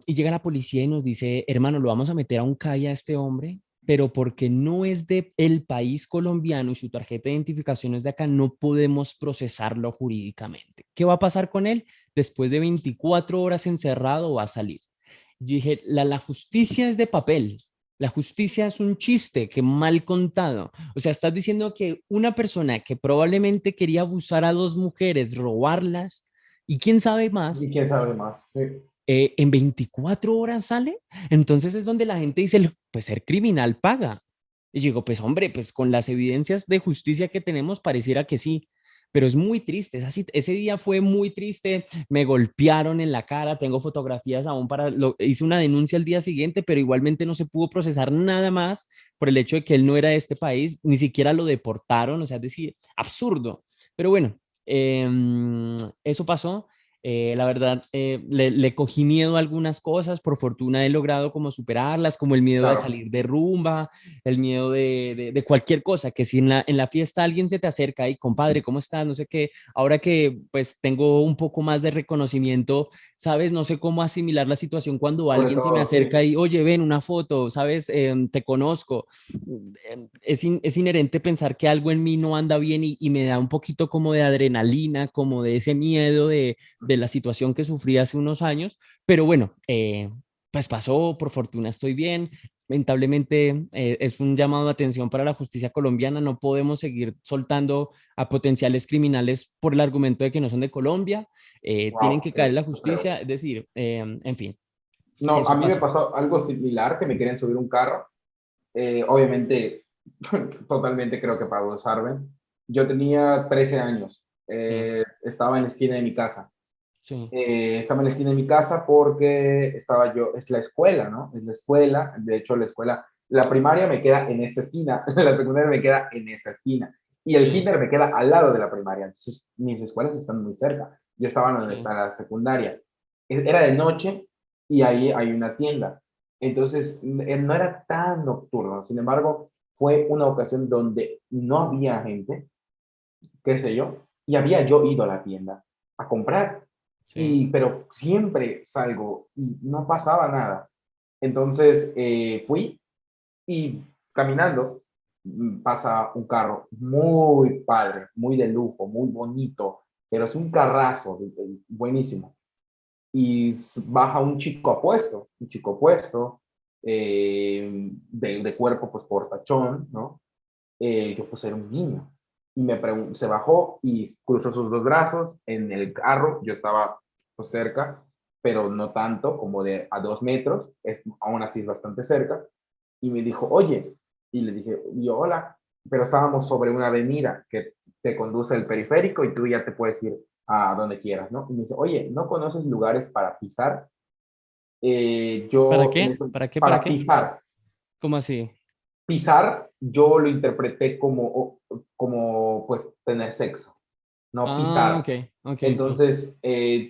llega la policía y nos dice, hermano, lo vamos a meter a un calle a este hombre, pero porque no es de el país colombiano y su tarjeta de identificación es de acá, no podemos procesarlo jurídicamente. ¿Qué va a pasar con él? Después de 24 horas encerrado va a salir. Yo dije, la justicia es de papel. La justicia es un chiste que mal contado. O sea, estás diciendo que una persona que probablemente quería abusar a dos mujeres, robarlas y quién sabe ¿Y más, quién sabe más? Sí. en 24 horas sale. Entonces es donde la gente dice, pues ser criminal paga. Y yo digo, pues hombre, pues con las evidencias de justicia que tenemos pareciera que sí, pero es muy triste. Ese día fue muy triste, me golpearon en la cara, tengo fotografías aún hice una denuncia el día siguiente, pero igualmente no se pudo procesar nada más por el hecho de que él no era de este país, ni siquiera lo deportaron, o sea, es decir, absurdo. Pero bueno, eso pasó. La verdad, le cogí miedo a algunas cosas, por fortuna he logrado como superarlas, como el miedo de Claro. salir de rumba, el miedo de cualquier cosa, que si en la fiesta alguien se te acerca y compadre, ¿cómo estás? No sé qué, ahora que pues tengo un poco más de reconocimiento, ¿sabes? No sé cómo asimilar la situación cuando Sobre alguien se me todo, sí. acerca y, oye, ven una foto, ¿sabes? Te conozco. Es inherente pensar que algo en mí no anda bien y me da un poquito como de adrenalina, como de ese miedo de la situación que sufrí hace unos años, pero bueno, pues pasó, por fortuna estoy bien. Lamentablemente es un llamado de atención para la justicia colombiana, no podemos seguir soltando a potenciales criminales por el argumento de que no son de Colombia, tienen Wow, que sí, caer en la lo creo. justicia, es decir, en fin, No, a eso mí me pasó. pasó algo similar, que me querían subir un carro. Obviamente, totalmente creo que para abusarme. Yo tenía 13 años. Sí, Estaba en la esquina de mi casa. sí, Estaba en la esquina de mi casa porque estaba yo, es la escuela, ¿no? Es la escuela, de hecho la escuela, la primaria me queda en esta esquina, la secundaria me queda en esa esquina. Y el Sí, kinder me queda al lado de la primaria. Entonces, mis escuelas están muy cerca. Yo estaba en donde sí, está la secundaria. Era de noche y ahí hay una tienda. Entonces, no era tan nocturno. Sin embargo, fue una ocasión donde no había gente, qué sé yo, y había yo ido a la tienda a comprar. sí, Pero siempre salgo y no pasaba nada. Entonces, fui y caminando pasa un carro muy padre, muy de lujo, muy bonito, pero es un carrazo buenísimo. Y baja un chico apuesto, de cuerpo pues portachón, ¿no? Yo pues era un niño. Y se bajó y cruzó sus dos brazos en el carro, yo estaba pues cerca, pero no tanto, como de a 2 metros, aún así es bastante cerca, y me dijo, oye, y le dije, yo, hola, pero estábamos sobre una avenida que te conduce al periférico y tú ya te puedes ir a donde quieras, ¿no? Y me dice, oye, ¿no conoces lugares para pisar? ¿para Yo, en qué? eso, ¿Para qué? ¿Para para qué? pisar, ¿Cómo así? pisar, yo lo interpreté como pues, tener sexo, no Ah, pisar. ok, ok, ok. Entonces,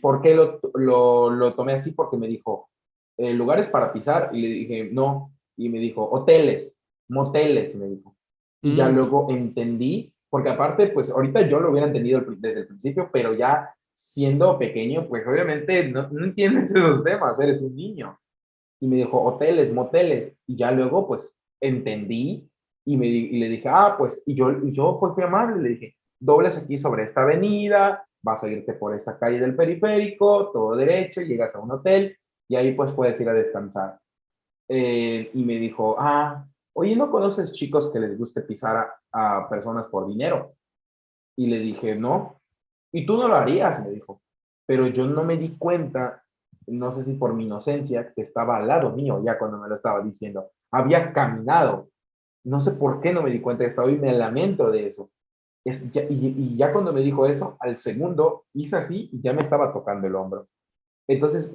¿por qué lo tomé así? Porque me dijo, lugares para pisar, y le dije, no, y me dijo, hoteles, moteles, me dijo. Y ya Ok. luego entendí, porque aparte, pues ahorita yo lo hubiera entendido desde el principio, pero ya siendo pequeño, pues obviamente no entiendes esos temas, eres un niño. Y me dijo, hoteles, moteles, y ya luego, pues, entendí, y le dije, pues, y yo pues fui amable, le dije, doblas aquí sobre esta avenida, vas a irte por esta calle del periférico, todo derecho, llegas a un hotel, y ahí pues puedes ir a descansar. Y me dijo, oye, ¿no conoces chicos que les guste pisar a personas por dinero? Y le dije, no. Y tú no lo harías, me dijo. Pero yo no me di cuenta, no sé si por mi inocencia, que estaba al lado mío ya cuando me lo estaba diciendo. Había caminado. No sé por qué no me di cuenta de esto y me lamento de eso. Y ya cuando me dijo eso, al segundo hice así y ya me estaba tocando el hombro. Entonces,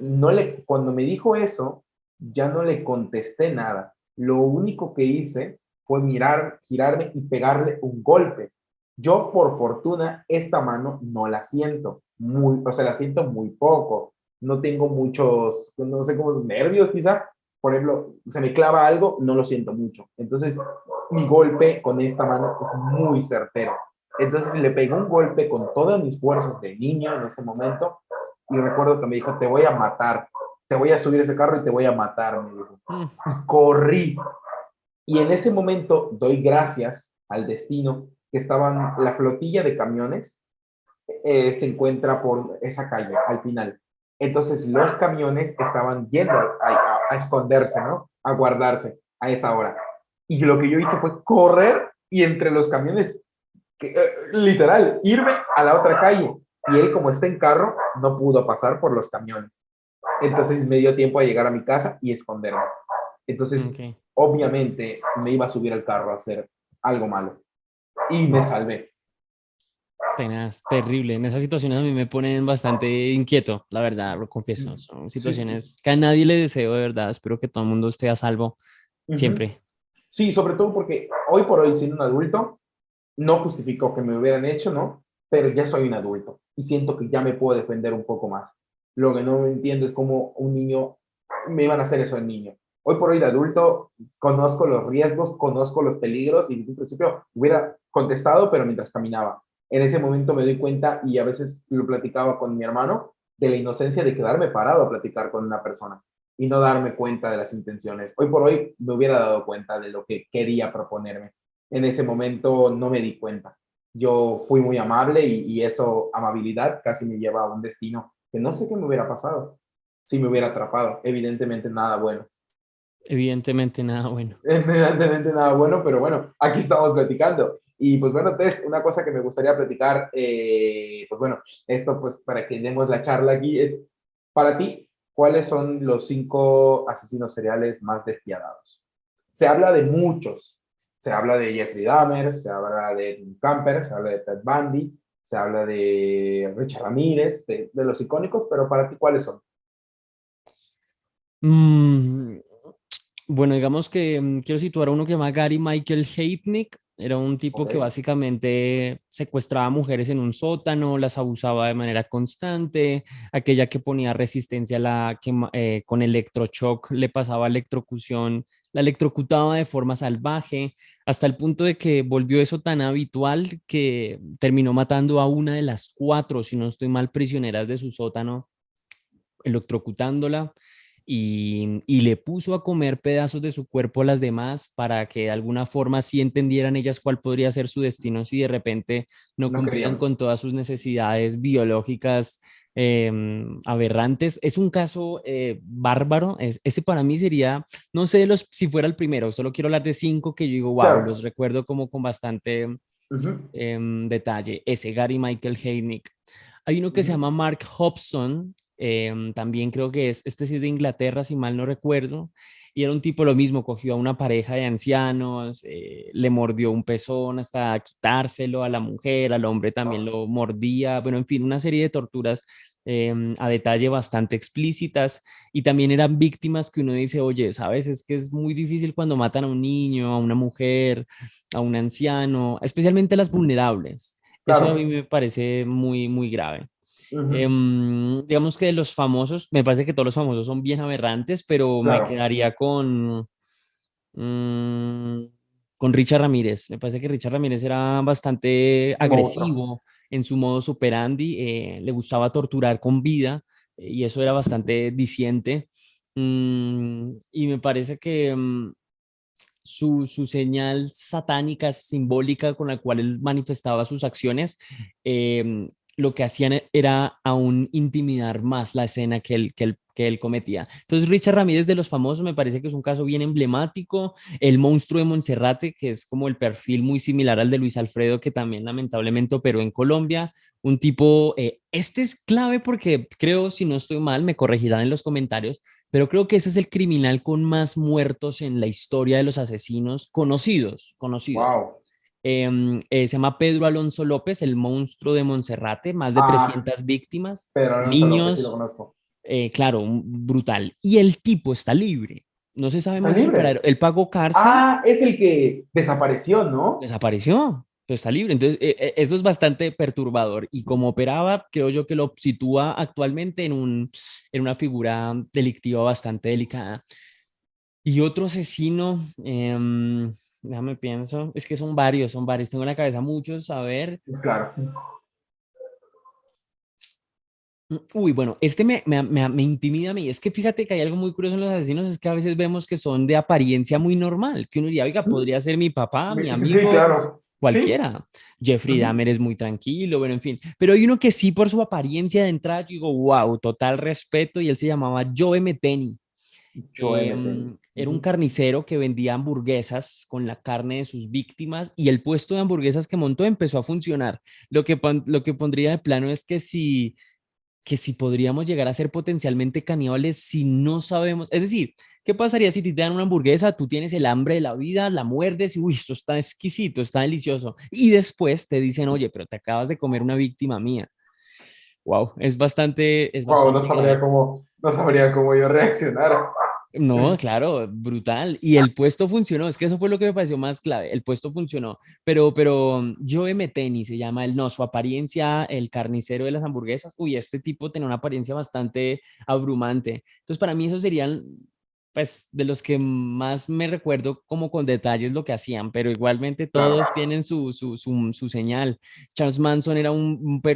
cuando me dijo eso, ya no le contesté nada. Lo único que hice fue mirar, girarme y pegarle un golpe. Yo, por fortuna, esta mano no la siento o sea, la siento muy poco. No tengo muchos, no sé cómo, nervios quizá. Por ejemplo, se me clava algo, no lo siento mucho. Entonces, mi golpe con esta mano es muy certero. Entonces, le pegué un golpe con todas mis fuerzas de niño en ese momento y recuerdo que me dijo, te voy a matar, te voy a subir ese carro y te voy a matar, me dijo. Mm, Corrí. Y en ese momento doy gracias al destino que estaban, la flotilla de camiones se encuentra por esa calle al final. Entonces los camiones estaban yendo a esconderse, ¿no? A guardarse a esa hora. Y lo que yo hice fue correr y entre los camiones literal, irme a la otra calle. Y él, como está en carro, no pudo pasar por los camiones. Entonces me dio tiempo a llegar a mi casa y esconderme. Entonces, ok. obviamente, me iba a subir al carro a hacer algo malo. Y me salvé. Tenaz, terrible. En esas situaciones a mí me ponen bastante inquieto, la verdad, lo confieso. Sí, Son sí, situaciones que a nadie le deseo, de verdad. Espero que todo el mundo esté a salvo uh-huh. siempre. Sí, sobre todo porque hoy por hoy, siendo un adulto, no justificó que me hubieran hecho, ¿no? Pero ya soy un adulto y siento que ya me puedo defender un poco más. Lo que no entiendo es cómo un niño me iban a hacer eso en niño. Hoy por hoy de adulto conozco los riesgos, conozco los peligros y en un principio hubiera contestado, pero mientras caminaba. En ese momento me doy cuenta y a veces lo platicaba con mi hermano de la inocencia de quedarme parado a platicar con una persona y no darme cuenta de las intenciones. Hoy por hoy me hubiera dado cuenta de lo que quería proponerme. En ese momento no me di cuenta. Yo fui muy amable y eso, amabilidad, casi me lleva a un destino que no sé qué me hubiera pasado si me hubiera atrapado. Evidentemente nada bueno. Evidentemente, nada bueno. Evidentemente nada bueno, pero bueno, aquí estamos platicando. Y pues bueno, Tess, una cosa que me gustaría platicar, pues bueno, esto pues para que demos la charla aquí es, para ti, ¿cuáles son los 5 asesinos seriales más despiadados? Se habla de muchos. Se habla de Jeffrey Dahmer, se habla de Tim Camper, se habla de Ted Bundy, se habla de Richard Ramírez, de los icónicos, pero para ti, ¿cuáles son? Mm, bueno, digamos que quiero situar a uno que se llama Gary Michael Heitnick. Era un tipo que Ok. básicamente secuestraba mujeres en un sótano, las abusaba de manera constante, aquella que ponía resistencia a con electroshock le pasaba electrocución, la electrocutaba de forma salvaje, hasta el punto de que volvió eso tan habitual que terminó matando a una de las cuatro, si no estoy mal, prisioneras de su sótano, electrocutándola y le puso a comer pedazos de su cuerpo a las demás para que de alguna forma sí entendieran ellas cuál podría ser su destino si de repente no No cumplían querían. con todas sus necesidades biológicas aberrantes. Es un caso bárbaro. Ese para mí sería, no sé si fuera el primero, solo quiero hablar de cinco que yo digo, wow, los Claro. recuerdo como con bastante Ujú, detalle. Ese Gary Michael Heinick. Hay uno que se ujú. llama Mark Hobson, también creo que este sí es de Inglaterra, si mal no recuerdo, y era un tipo lo mismo, cogió a una pareja de ancianos, le mordió un pezón hasta quitárselo a la mujer, al hombre también lo mordía, bueno, en fin, una serie de torturas a detalle bastante explícitas y también eran víctimas que uno dice, oye, sabes, es que es muy difícil cuando matan a un niño, a una mujer, a un anciano, especialmente a las vulnerables. Eso a mí Claro. me parece muy, muy grave. Ujú, Digamos que de los famosos, me parece que todos los famosos son bien aberrantes, pero me claro. quedaría mm, con Richard Ramírez. Me parece que Richard Ramírez era bastante Un monstruo. agresivo en su modo operandi, le gustaba torturar con vida y eso era bastante diciente. Y me parece que su señal satánica, simbólica con la cual él manifestaba sus acciones, lo que hacían era aún intimidar más la escena que él cometía. Entonces, Richard Ramírez de los famosos me parece que es un caso bien emblemático. El monstruo de Monserrate, que es como el perfil muy similar al de Luis Alfredo, que también lamentablemente operó en Colombia. Un tipo, este es clave porque creo, si no estoy mal, me corregirán en los comentarios, pero creo que ese es el criminal con más muertos en la historia de los asesinos conocidos, conocidos. Wow. Se llama Pedro Alonso López, el monstruo de Monserrate, más de Ah, 300 víctimas, pero Alonso López sí lo niños, conozco. claro, brutal. Y el tipo está libre, no se sabe Está más de su libre. paradero. Él pagó cárcel, Ah, es el que desapareció, ¿no? desapareció, pero está libre. Entonces, eso es bastante perturbador. Y como operaba, creo yo que lo sitúa actualmente en una figura delictiva bastante delicada. Y otro asesino, déjame pienso, es que son varios, tengo en la cabeza muchos, a ver. Pues claro. Uy, bueno, este me intimida a mí. Es que fíjate que hay algo muy curioso en los asesinos, es que a veces vemos que son de apariencia muy normal, que uno diría, oiga, podría ser mi papá, mi Sí, amigo, claro. Sí. cualquiera. Jeffrey Ujú. Dahmer es muy tranquilo, bueno, en fin. Pero hay uno que sí, por su apariencia de entrada, yo digo, wow, total respeto, y él se llamaba Joe Meteni. Joe Meteni. Era un Ujú. carnicero que vendía hamburguesas con la carne de sus víctimas y el puesto de hamburguesas que montó empezó a funcionar. Lo que pondría de plano es que si podríamos llegar a ser potencialmente caníbales si no sabemos, es decir, ¿qué pasaría si te dan una hamburguesa, tú tienes el hambre de la vida, la muerdes y, uy, esto está exquisito, está delicioso, y después te dicen, oye, pero te acabas de comer una víctima mía? Wow, es Wow, bastante grave. no sabría cómo yo reaccionar. No, claro, brutal. Y el puesto funcionó, es que eso fue lo que me pareció más clave. El puesto funcionó, pero Joe Meteni se llama él, no, su apariencia, el carnicero de las hamburguesas. Uy, este tipo tenía una apariencia bastante abrumante. Entonces, para mí, esos serían, pues, de los que más me recuerdo como con detalles lo que hacían, pero igualmente Claro. todos tienen su señal. Charles Manson era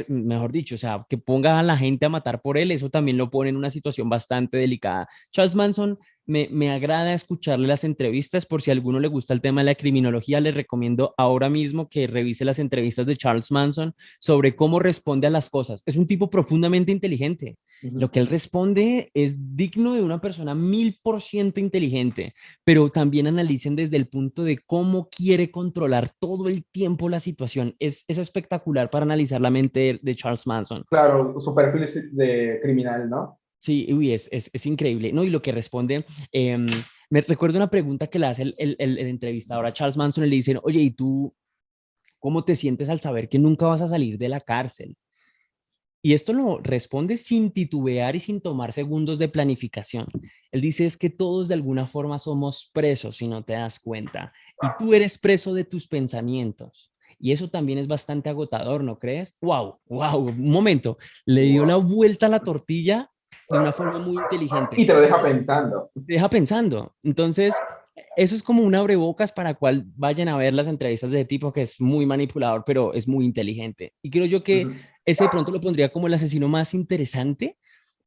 mejor dicho, o sea, que ponga a la gente a matar por él, eso también lo pone en una situación bastante delicada. Charles Manson me agrada escucharle las entrevistas. Por si a alguno le gusta el tema de la criminología, le recomiendo ahora mismo que revise las entrevistas de Charles Manson sobre cómo responde a las cosas. Es un tipo profundamente inteligente. Lo Ujú. que él responde es digno de una persona 1000% inteligente, pero también analicen desde el punto de cómo quiere controlar todo el tiempo la situación. Es espectacular para analizar la mente de Charles Manson. Claro, su perfil es de criminal, ¿no? Sí, uy, es increíble, ¿no? Y lo que responde, em, me recuerdo una pregunta que le hace el entrevistador a Charles Manson y le dicen, oye, ¿y tú cómo te sientes al saber que nunca vas a salir de la cárcel? y esto lo responde sin titubear y sin tomar segundos de planificación. Él dice es que todos de alguna forma somos presos si no te das cuenta. Y tú eres preso de tus pensamientos. Y eso también es bastante agotador, ¿no crees? ¡Wow! ¡Wow! Un momento. Le dio la Wow. vuelta a la tortilla de una forma muy inteligente. Y te lo deja pensando. Te deja pensando. Entonces, eso es como un abrebocas para cual vayan a ver las entrevistas de ese tipo que es muy manipulador, pero es muy inteligente. Y creo yo que Ujú, ese de pronto lo pondría como el asesino más interesante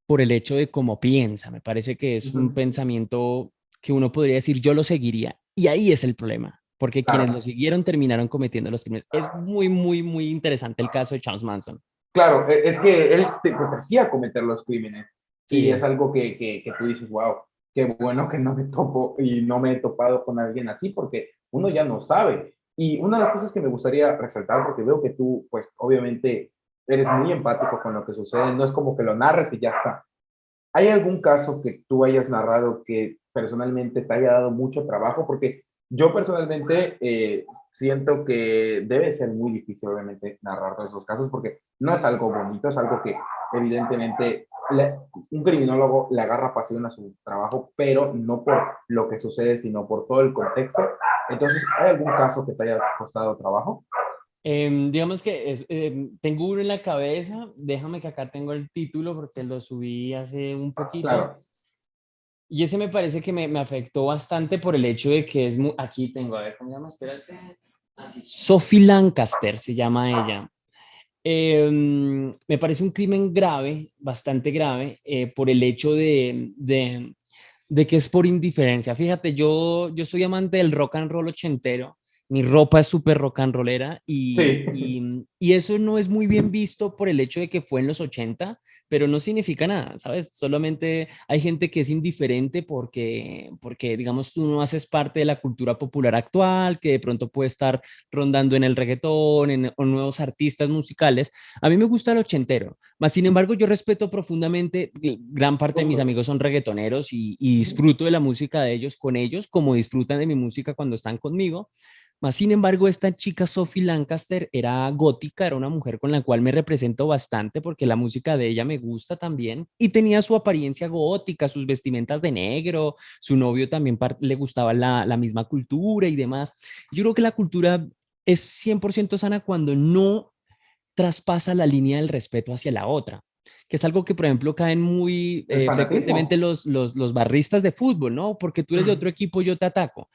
por el hecho de cómo piensa. Me parece que es un ujú. pensamiento que uno podría decir yo lo seguiría. Y ahí es el problema, porque quienes lo Claro, siguieron terminaron cometiendo los crímenes. Es muy, muy, muy interesante el caso de Charles Manson. claro, es que él pues, te hacía cometer los crímenes. Y es Sí. algo que tú dices, wow, qué bueno que no me topo y no me he topado con alguien así, porque uno ya no sabe. Y una de las cosas que me gustaría resaltar, porque veo que tú, pues obviamente, eres muy empático con lo que sucede, no es como que lo narres y ya está. ¿Hay algún caso que tú hayas narrado que personalmente te haya dado mucho trabajo? Porque yo personalmente siento que debe ser muy difícil, obviamente, narrar todos esos casos, porque no es algo bonito, es algo que evidentemente un criminólogo le agarra pasión a su trabajo, pero no por lo que sucede, sino por todo el contexto. Entonces, ¿hay algún caso que te haya costado trabajo? Digamos que tengo uno en la cabeza, déjame que acá tengo el título porque lo subí hace un poquito. Claro. Y ese me parece que me afectó bastante por el hecho de que es muy, aquí tengo, a ver, ¿cómo se llama? Espérate. Así, Sophie Lancaster se llama ella. Me parece un crimen grave, bastante grave, por el hecho de que es por indiferencia. Fíjate, yo soy amante del rock and roll ochentero. Mi ropa es súper rock and rollera Sí. y eso no es muy bien visto por el hecho de que fue en los 80, pero no significa nada, ¿sabes? Solamente hay gente que es indiferente porque, digamos, tú no haces parte de la cultura popular actual, que de pronto puede estar rondando en el reggaetón, o nuevos artistas musicales. A mí me gusta el ochentero, más sin embargo yo respeto profundamente, gran parte de mis Justo. amigos son reggaetoneros y disfruto de la música de ellos con ellos, como disfrutan de mi música cuando están conmigo. Más sin embargo, esta chica Sophie Lancaster era gótica, era una mujer con la cual me represento bastante porque la música de ella me gusta también y tenía su apariencia gótica, sus vestimentas de negro, su novio también le gustaba la misma cultura y demás. Yo creo que la cultura es 100% sana cuando no traspasa la línea del respeto hacia la otra, que es algo que, por ejemplo, caen muy El frecuentemente fanatismo. los barristas de fútbol, ¿no? Porque tú eres de otro equipo, yo te ataco.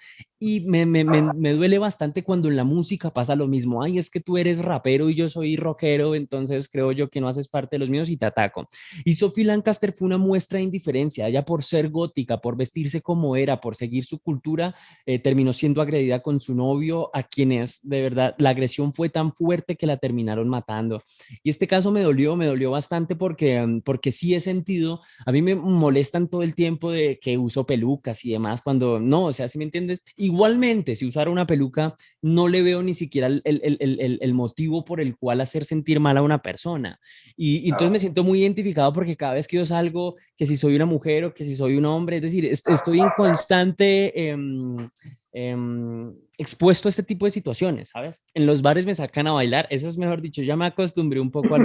Y me duele bastante cuando en la música pasa lo mismo. Ay, es que tú eres rapero y yo soy rockero, entonces creo yo que no haces parte de los míos y te ataco. Y Sophie Lancaster fue una muestra de indiferencia. Ella por ser gótica, por vestirse como era, por seguir su cultura, terminó siendo agredida con su novio, a quienes de verdad la agresión fue tan fuerte que la terminaron matando. Y este caso me dolió bastante porque sí he sentido, a mí me molestan todo el tiempo de que uso pelucas y demás, cuando no, o sea, si me entiendes, igualmente, si usara una peluca, no le veo ni siquiera el motivo por el cual hacer sentir mal a una persona. Y entonces me Claro. siento muy identificado porque cada vez que yo salgo, que si soy una mujer o que si soy un hombre, es decir, estoy en constante expuesto a este tipo de situaciones, ¿sabes? En los bares me sacan a bailar, eso es mejor dicho, ya me acostumbré un poco a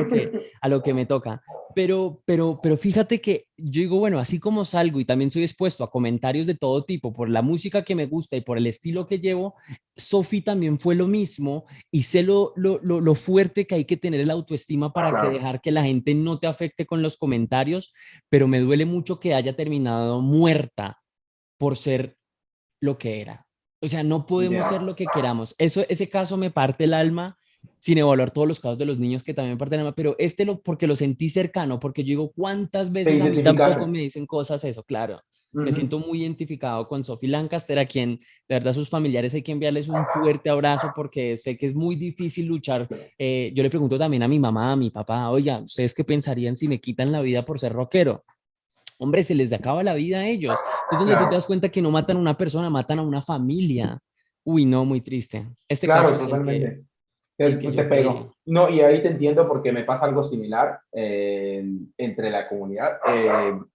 lo que me toca. Pero fíjate que yo digo, bueno, así como salgo y también soy expuesto a comentarios de todo tipo por la música que me gusta y por el estilo que llevo, Sophie también fue lo mismo y sé lo fuerte que hay que tener el autoestima para que Claro. dejar que la gente no te afecte con los comentarios, pero me duele mucho que haya terminado muerta por ser lo que era. O sea, no podemos ser Ya. lo que queramos. Eso, ese caso me parte el alma, sin evaluar todos los casos de los niños que también me parten el alma, pero porque lo sentí cercano, porque yo digo, ¿cuántas Te veces a mí tampoco identificaste. me dicen cosas eso? Claro, me Ujú. siento muy identificado con Sophie Lancaster, a quien de verdad sus familiares hay que enviarles un fuerte abrazo porque sé que es muy difícil luchar. Yo le pregunto también a mi mamá, a mi papá, oye, ¿ustedes qué pensarían si me quitan la vida por ser rockero? Hombre, se les acaba la vida a ellos. Entonces, donde tú te das Claro. cuenta que no matan a una persona, matan a una familia. Uy, no, muy triste. Este caso Claro, es totalmente. el Te, que te yo creería. pego. No, y ahí te entiendo porque me pasa algo similar entre la comunidad.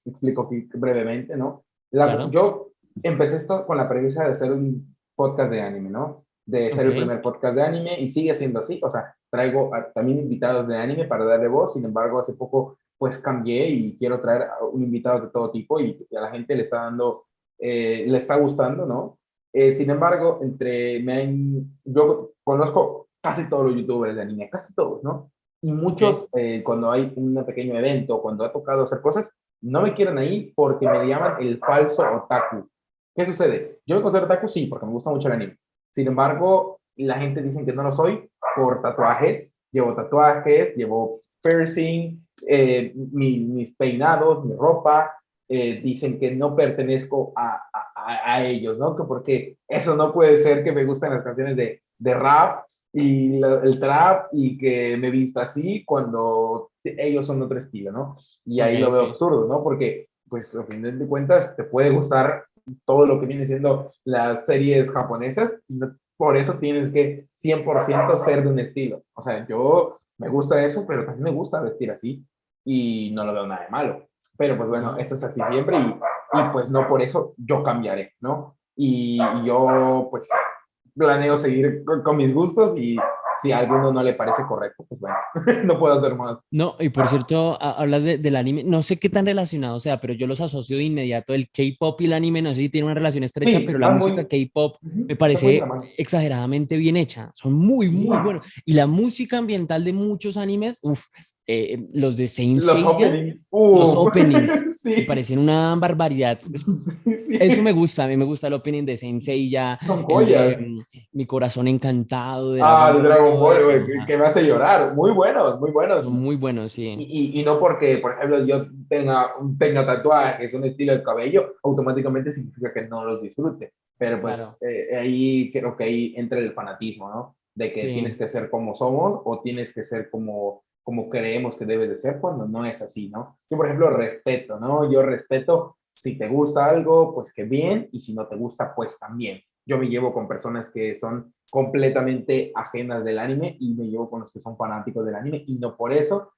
Explico aquí brevemente, ¿no? Claro, Yo empecé esto con la premisa de hacer un podcast de anime, ¿no? de ser Ok, el primer podcast de anime y sigue siendo así. O sea, traigo también invitados de anime para darle voz. Sin embargo, hace poco pues cambié y quiero traer a un invitado de todo tipo y a la gente le está dando, le está gustando, ¿no? Sin embargo, yo conozco casi todos los youtubers de anime, casi todos, ¿no? Y ok, muchos, cuando hay un pequeño evento, cuando ha tocado hacer cosas, no me quieren ahí porque me llaman el falso otaku. ¿Qué sucede? Yo me considero otaku, sí, porque me gusta mucho el anime. Sin embargo, la gente dice que no lo soy por tatuajes, llevo piercing, mis peinados, mi ropa, dicen que no pertenezco a ellos, ¿no? Que porque eso no puede ser que me gusten las canciones de rap y el trap y que me vista así cuando ellos son otro estilo, ¿no? Y ahí lo ok, veo sí. absurdo, ¿no? Porque, pues, a fin de cuentas, te puede gustar todo lo que viene siendo las series japonesas y no, por eso tienes que 100% ser de un estilo. O sea, yo me gusta eso, pero también me gusta vestir así y no lo veo nada de malo. Pero pues bueno, Ujú. eso es así siempre y pues no por eso yo cambiaré, ¿no? Y yo pues planeo seguir con mis gustos y si a alguno no le parece correcto, pues bueno, no puedo hacer más. No, y por cierto, hablas del anime, no sé qué tan relacionado sea, pero yo los asocio de inmediato el K-pop y el anime, no sé si tiene una relación estrecha, Sí, pero la van música muy, K-pop me están muy de la parece mano. exageradamente bien hecha, son muy, Sí, muy buenos. Y la música ambiental de muchos animes, uff, los de Saint los Seiya, openings, los openings, me sí, parecen una barbaridad. sí, Eso me sí, gusta, a mí me gusta el opening de Saint Seiya, son el de joyas. Mi corazón encantado de Ah, Dragon de Ball, Dragon todo Ball, eso, o güey, sea, que me hace llorar. Muy buenos, muy buenos. son muy buenos, sí, Y no porque, por ejemplo, yo tenga tatuajes, un estilo de cabello, automáticamente significa que no los disfrute. Pero pues claro, ahí creo que ahí entra el fanatismo, ¿no? De que tienes sí. que ser como somos o tienes que ser como creemos que debes de ser cuando no es así, ¿no? Yo, por ejemplo, respeto, ¿no? Yo respeto si te gusta algo, pues que bien, y si no te gusta, pues también. Yo me llevo con personas que son completamente ajenas del anime y me llevo con los que son fanáticos del anime y no por eso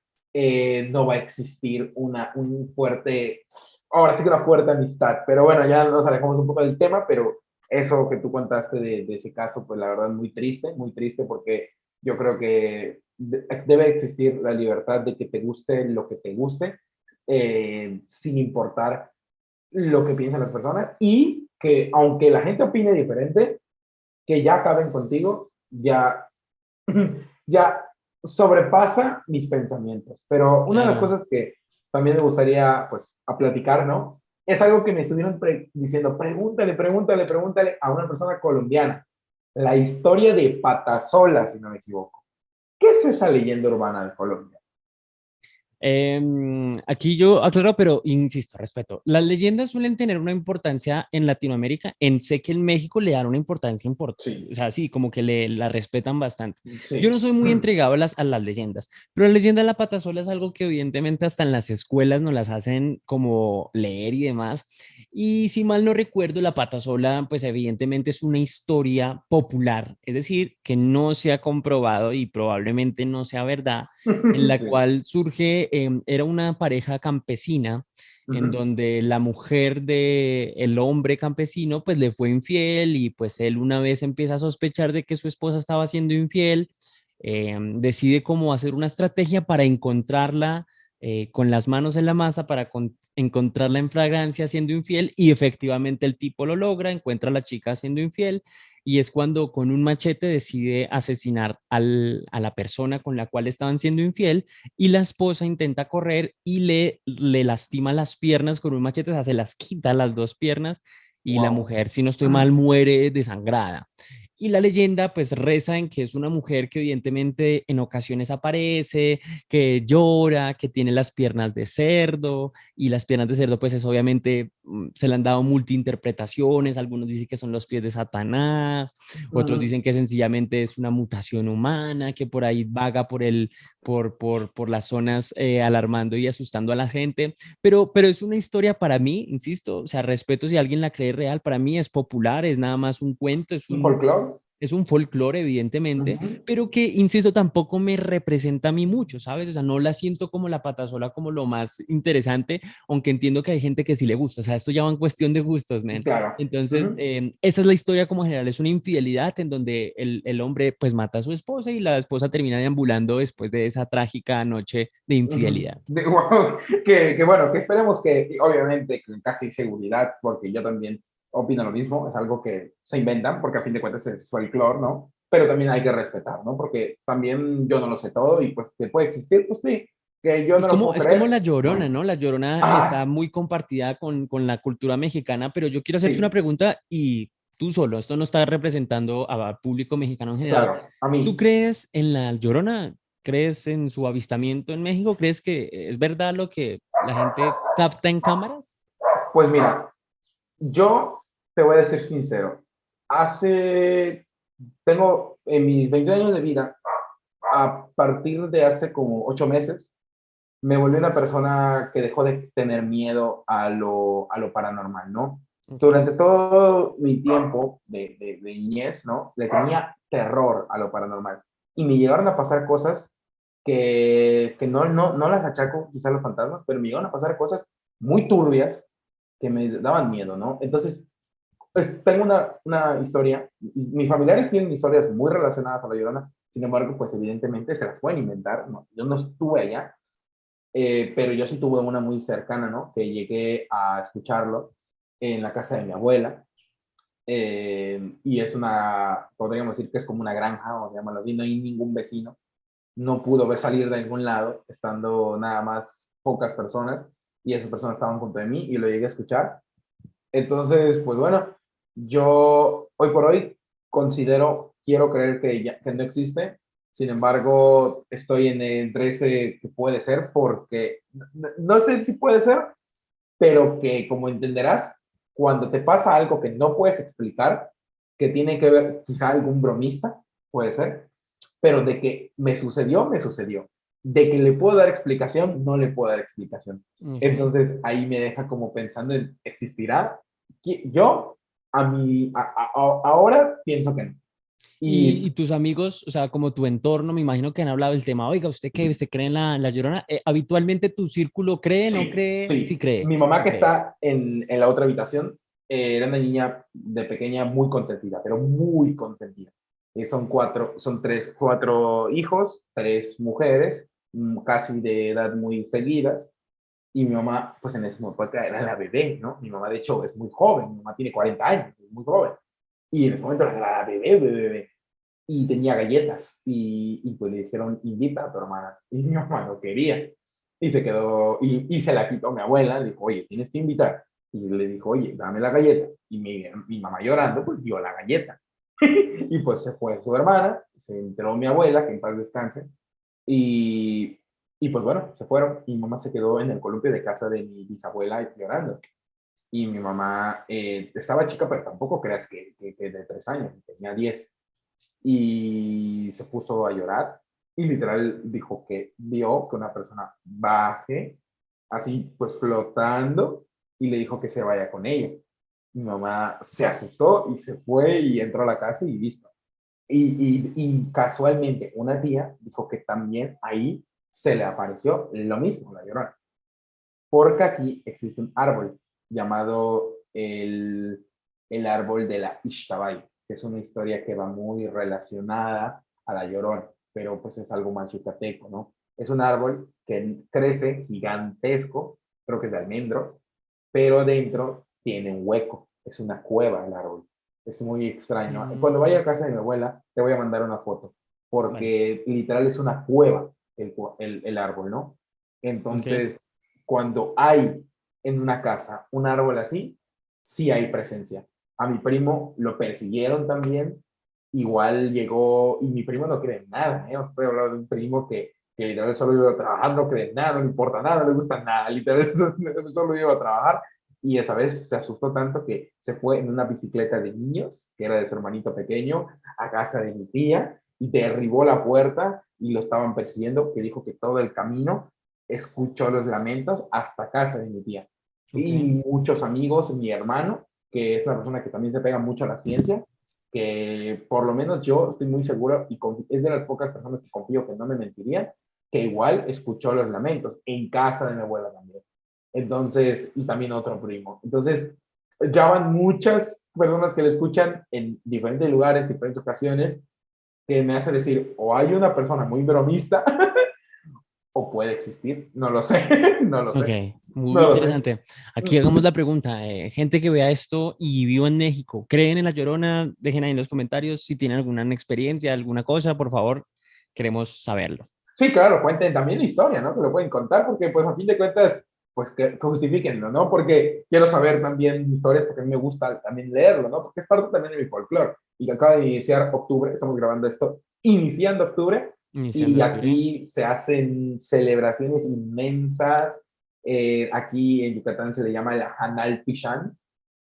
no va a existir un fuerte, ahora sí que una fuerte amistad, pero bueno, ya nos alejamos un poco del tema, pero eso que tú contaste de ese caso, pues la verdad muy triste porque yo creo que debe existir la libertad de que te guste lo que te guste, sin importar lo que piensan las personas y que aunque la gente opine diferente, que ya acaben contigo, ya, ya sobrepasa mis pensamientos. Pero una de las Claro. cosas que también me gustaría, pues, a platicar, ¿no? Es algo que me estuvieron diciendo, pregúntale a una persona colombiana. La historia de Patasola, si no me equivoco. ¿Qué es esa leyenda urbana de Colombia? Aquí yo aclaro, pero insisto, respeto. Las leyendas suelen tener una importancia en Latinoamérica. Sé que en México le dan una importancia importante. Sí, O sea, sí, como que la respetan bastante. Yo no sí. soy muy entregado a las leyendas, pero la leyenda de la patasola es algo que evidentemente hasta en las escuelas nos las hacen como leer y demás. Y si mal no recuerdo, la patasola, pues evidentemente es una historia popular, es decir, que no se ha comprobado y probablemente no sea verdad en la Sí. cual surge, era una pareja campesina en Ujú. donde la mujer de el hombre campesino pues le fue infiel y pues él una vez empieza a sospechar de que su esposa estaba siendo infiel, decide cómo hacer una estrategia para encontrarla con las manos en la masa para encontrarla en fragancia siendo infiel y efectivamente el tipo lo logra, encuentra a la chica siendo infiel y es cuando con un machete decide asesinar a la persona con la cual estaban siendo infiel y la esposa intenta correr y le lastima las piernas con un machete, o sea, se las quita las dos piernas y la Wow. mujer, si no estoy mal, muere desangrada. Y la leyenda pues reza en que es una mujer que evidentemente en ocasiones aparece, que llora, que tiene las piernas de cerdo y las piernas de cerdo pues es obviamente se le han dado multiinterpretaciones, algunos dicen que son los pies de Satanás, otros dicen que sencillamente es una mutación humana que por ahí vaga por las zonas alarmando y asustando a la gente, pero es una historia para mí, insisto, o sea, respeto si alguien la cree real, para mí es popular, es nada más un cuento, ¿Un folclore? es un folclore, evidentemente, Ujú. pero que, insisto, tampoco me representa a mí mucho, ¿sabes? O sea, no la siento como la patasola como lo más interesante, aunque entiendo que hay gente que sí le gusta. O sea, esto ya va en cuestión de gustos, man. Claro. Entonces, Ujú. esa es la historia como general, es una infidelidad en donde el hombre pues mata a su esposa y la esposa termina deambulando después de esa trágica noche de Ujú. infidelidad. Wow, que bueno, que esperemos que, obviamente, con casi seguridad, porque yo también opino lo mismo, es algo que se inventan, porque a fin de cuentas es folclore, ¿no? Pero también hay que respetar, ¿no? Porque también yo no lo sé todo y pues que puede existir, pues sí, que yo no lo puedo Es como creer, La Llorona, ¿no? ¿no? La Llorona está Ah, muy compartida con la cultura mexicana, pero yo quiero hacerte una sí, pregunta y tú solo, esto no está representando al público mexicano en general. claro, a ¿Tú mí. crees en La Llorona? ¿Crees en su avistamiento en México? ¿Crees que es verdad lo que la gente capta en cámaras? Pues mira, yo te voy a decir sincero, hace, tengo en mis 20 años de vida, a partir de hace como 8 meses, me volví una persona que dejó de tener miedo a lo paranormal, ¿no? Ok. Durante todo mi tiempo de niñez, ¿no? Le tenía terror a lo paranormal. Y me llegaron a pasar cosas que no las achaco quizás a los fantasmas, pero me llegaron a pasar cosas muy turbias que me daban miedo, ¿no? Entonces, pues, tengo una historia, mis familiares tienen historias muy relacionadas a la Llorona, sin embargo, pues evidentemente se las pueden inventar, ¿no? Yo no estuve allá, pero yo sí tuve una muy cercana, ¿no? Que llegué a escucharlo en la casa de mi abuela. Y es podríamos decir que es como una granja, o llamarlo así, no hay ningún vecino. No pudo ver salir de ningún lado, estando nada más pocas personas, y esas personas estaban junto de mí y lo llegué a escuchar. Entonces, pues bueno, yo hoy por hoy considero, quiero creer que no existe. Sin embargo, estoy entre ese que puede ser, porque no sé si puede ser, pero que como entenderás, cuando te pasa algo que no puedes explicar, que tiene que ver quizá algún bromista, puede ser, pero de que me sucedió, me sucedió. De que le puedo dar explicación, no le puedo dar explicación. Ok. Entonces ahí me deja como pensando en, ¿existirá? Yo ahora pienso que no. Y Y tus amigos, o sea, como tu entorno, me imagino que han hablado del tema. Oiga, ¿usted qué? ¿Usted cree en la Llorona? ¿Habitualmente tu círculo cree, no sí, cree? Sí sí. cree. Mi mamá que Ok. está en la otra habitación era una niña de pequeña muy consentida, pero muy consentida. Son cuatro, son tres, cuatro hijos, tres mujeres, casi de edad muy seguidas. Y mi mamá, pues en ese momento era la bebé, ¿no? Mi mamá, de hecho, es muy joven. Mi mamá tiene 40 años, es muy joven. Y en ese momento era la bebé, bebé, bebé. Y tenía galletas. Y pues le dijeron, invita a tu hermana. Y mi mamá no quería. Y se quedó, y se la quitó mi abuela. Le dijo, oye, tienes que invitar. Y le dijo, oye, dame la galleta. Y mi mamá llorando, pues dio la galleta. Y pues se fue su hermana, se enteró mi abuela, que en paz descanse. Y, y pues bueno, se fueron. Y mi mamá se quedó en el columpio de casa de mi bisabuela llorando. Y mi mamá estaba chica, pero tampoco creas que de 3 años, tenía 10. Y se puso a llorar y literal dijo que vio que una persona baje, así pues flotando, y le dijo que se vaya con ella. Mi mamá se asustó y se fue y entró a la casa y listo. Y casualmente una tía dijo que también ahí se le apareció lo mismo, la Llorona. Porque aquí existe un árbol llamado el árbol de la Ixtabay, que es una historia que va muy relacionada a la Llorona, pero pues es algo más yucateco, ¿no? Es un árbol que crece gigantesco, creo que es de almendro, pero dentro tiene un hueco, es una cueva el árbol. Es muy extraño. Cuando vaya Mm, a casa de mi abuela, te voy a mandar una foto, vale. porque literal es una cueva el árbol, ¿no? Ok. Entonces, cuando hay en una casa un árbol así, sí hay presencia. A mi primo lo persiguieron también, igual llegó, y mi primo no cree en nada, ¿eh? Estoy hablando de un primo que literal solo iba a trabajar, no cree en nada, no le importa nada, no le gusta nada, literal solo iba a trabajar. Y esa vez se asustó tanto que se fue en una bicicleta de niños, que era de su hermanito pequeño, a casa de mi tía, y derribó la puerta y lo estaban persiguiendo, que dijo que todo el camino escuchó los lamentos hasta casa de mi tía. Ok. Y muchos amigos, mi hermano, que es una persona que también se pega mucho a la ciencia, que por lo menos yo estoy muy seguro y es de las pocas personas que confío que no me mentirían, que igual escuchó los lamentos en casa de mi abuela también. Entonces, y también otro primo. Entonces, ya van muchas personas que le escuchan en diferentes lugares, diferentes ocasiones, que me hace decir, o hay una persona muy bromista, o puede existir, no lo sé, no lo Ok, sé, muy no lo sé. interesante. Aquí hagamos la pregunta, gente que vea esto y viva en México, ¿creen en La Llorona? Dejen ahí en los comentarios si tienen alguna experiencia, alguna cosa, por favor, queremos saberlo. Sí, claro, cuenten también la historia, ¿no? Que lo pueden contar, porque pues a fin de cuentas, pues que justifiquenlo, ¿no? Porque quiero saber también historias, porque a mí me gusta también leerlo, ¿no? Porque es parte también de mi folclore. Y que acaba de iniciar octubre, estamos grabando esto, iniciando octubre, Iniciando y octubre. aquí se hacen celebraciones inmensas. Aquí en Yucatán se le llama el Hanal Pichán,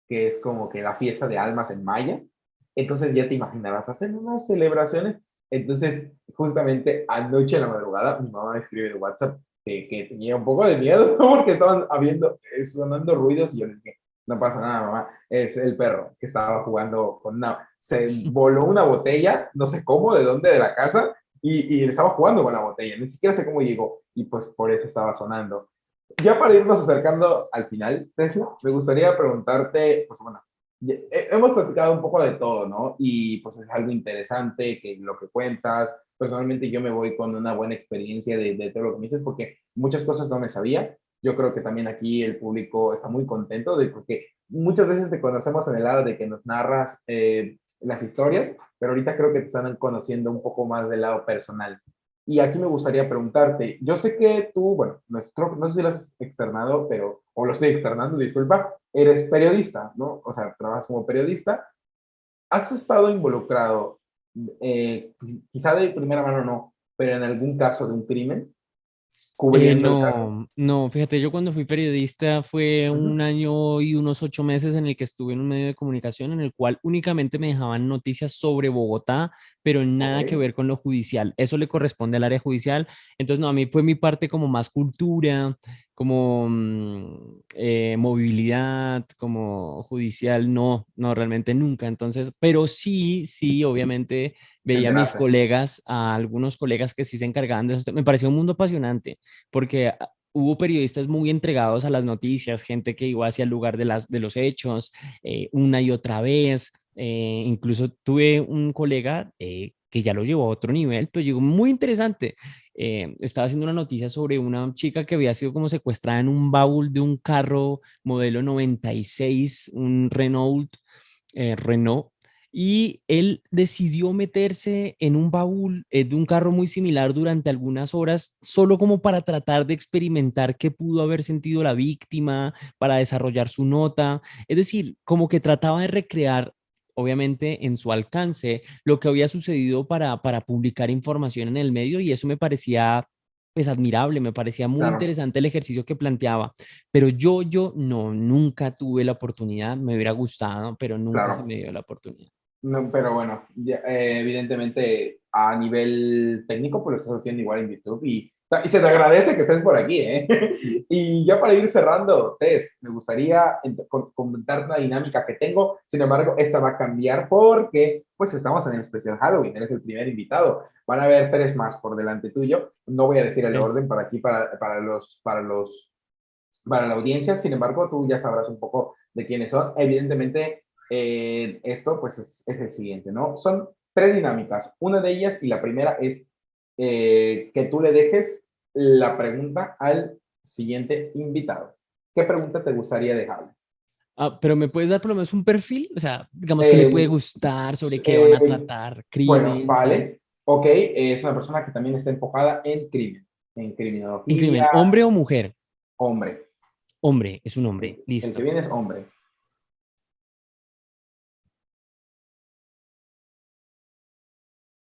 que es como que la fiesta de almas en maya. Entonces ya te imaginarás, hacen unas celebraciones. Entonces, justamente anoche en la madrugada, mi mamá me escribe en WhatsApp que tenía un poco de miedo porque estaban sonando ruidos y yo le dije, no pasa nada, mamá, es el perro que estaba jugando con una, se voló una botella, no sé cómo, de dónde, de la casa, y estaba jugando con la botella, ni siquiera sé cómo llegó, y pues por eso estaba sonando. Ya para irnos acercando al final, Tesla, me gustaría preguntarte, pues bueno, hemos platicado un poco de todo, ¿no? Y pues es algo interesante que lo que cuentas. Personalmente yo me voy con una buena experiencia de todo lo que me dices porque muchas cosas no me sabía. Yo creo que también aquí el público está muy contento de porque muchas veces te conocemos en el lado de que nos narras las historias, pero ahorita creo que te están conociendo un poco más del lado personal. Y aquí me gustaría preguntarte, yo sé que tú, bueno, no sé si lo has externado, pero, o lo estoy externando, disculpa, eres periodista, ¿no? O sea, trabajas como periodista. ¿Has estado involucrado, eh, quizá de primera mano no, pero en algún caso de un crimen, cubriendo el caso? No, no, fíjate, yo cuando fui periodista fue Uh -huh. un año y unos 8 meses en el que estuve en un medio de comunicación en el cual únicamente me dejaban noticias sobre Bogotá, pero Ok, nada que ver con lo judicial. Eso le corresponde al área judicial. Entonces, no, a mí fue mi parte como más cultura, como movilidad, como judicial, no, no, realmente nunca. Entonces, pero sí, sí, obviamente te veía a mis enteraste. colegas, a algunos colegas que sí se encargaban de eso. Me pareció un mundo apasionante porque hubo periodistas muy entregados a las noticias, gente que iba hacia el lugar de los hechos una y otra vez. Incluso tuve un colega que ya lo llevó a otro nivel, pero llegó muy interesante. Estaba haciendo una noticia sobre una chica que había sido como secuestrada en un baúl de un carro modelo 96, un Renault, y él decidió meterse en un baúl de un carro muy similar durante algunas horas, solo como para tratar de experimentar qué pudo haber sentido la víctima, para desarrollar su nota. Es decir, como que trataba de recrear, obviamente en su alcance, lo que había sucedido para publicar información en el medio, y eso me parecía pues admirable, me parecía muy Claro, interesante el ejercicio que planteaba, pero yo no, nunca tuve la oportunidad, me hubiera gustado, pero nunca se claro. me dio la oportunidad. No, pero bueno, evidentemente a nivel técnico, pues lo estás haciendo igual en YouTube y se te agradece que estés por aquí, ¿eh? Y ya para ir cerrando, Tess, me gustaría comentar una dinámica que tengo, sin embargo, esta va a cambiar porque pues estamos en el especial Halloween, eres el primer invitado, van a haber tres más por delante tuyo, no voy a decir el Ok. orden para aquí, para la audiencia, sin embargo, tú ya sabrás un poco de quiénes son. Evidentemente, esto pues es el siguiente, ¿no? Son tres dinámicas. Una de ellas, y la primera es que tú le dejes la pregunta al siguiente invitado. ¿Qué pregunta te gustaría dejarle? Pero me puedes dar por lo menos un perfil, o sea, digamos que le puede Eh, gustar, sobre qué van a eh, tratar, bueno, crimen, tal. vale. Ok, es una persona que también está enfocada en En criminología, crimen, hombre o mujer. hombre. Hombre, es un hombre, Sí, el que listo. viene es hombre.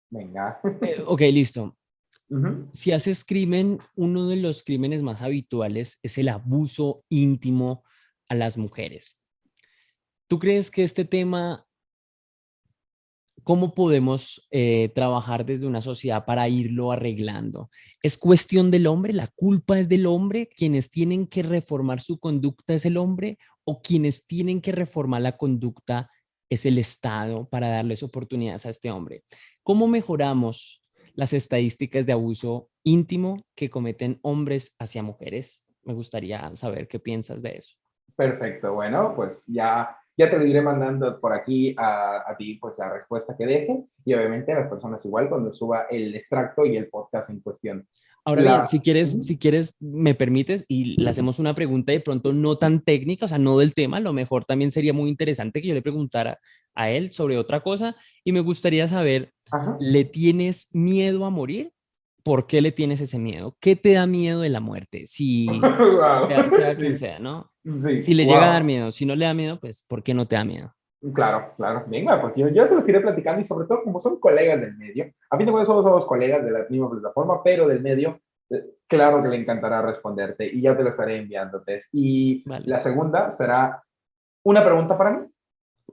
Venga. Ok, listo. Uh -huh. Si haces crimen, uno de los crímenes más habituales es el abuso íntimo a las mujeres. ¿Tú crees que este tema, cómo podemos trabajar desde una sociedad para irlo arreglando? ¿Es cuestión del hombre? ¿La culpa es del hombre? ¿Quienes tienen que reformar su conducta es el hombre? ¿O quienes tienen que reformar la conducta es el Estado para darles oportunidades a este hombre. ¿Cómo mejoramos las estadísticas de abuso íntimo que cometen hombres hacia mujeres? Me gustaría saber qué piensas de eso. Perfecto, bueno, pues ya te lo iré mandando por aquí a ti, pues la respuesta que deje y obviamente a las personas igual cuando suba el extracto y el podcast en cuestión. Ahora bien, La, si quieres, me permites y le hacemos una pregunta de pronto no tan técnica, o sea, no del tema, a lo mejor también sería muy interesante que yo le preguntara a él sobre otra cosa y me gustaría saber, ajá. ¿le tienes miedo a morir? ¿Por qué le tienes ese miedo? ¿Qué te da miedo de la muerte? Si, Wow. sea quien Sí, sea, ¿no? Si sí, le llega a dar wow. miedo, si no le da miedo, pues, ¿por qué no te da miedo? Claro, claro. Venga, porque yo se los iré platicando y sobre todo como son colegas del medio, a fin de cuentas somos colegas de la misma plataforma, pero del medio, claro que le encantará responderte y ya te lo estaré enviando, Tess. Y Vale. la segunda será una pregunta para mí.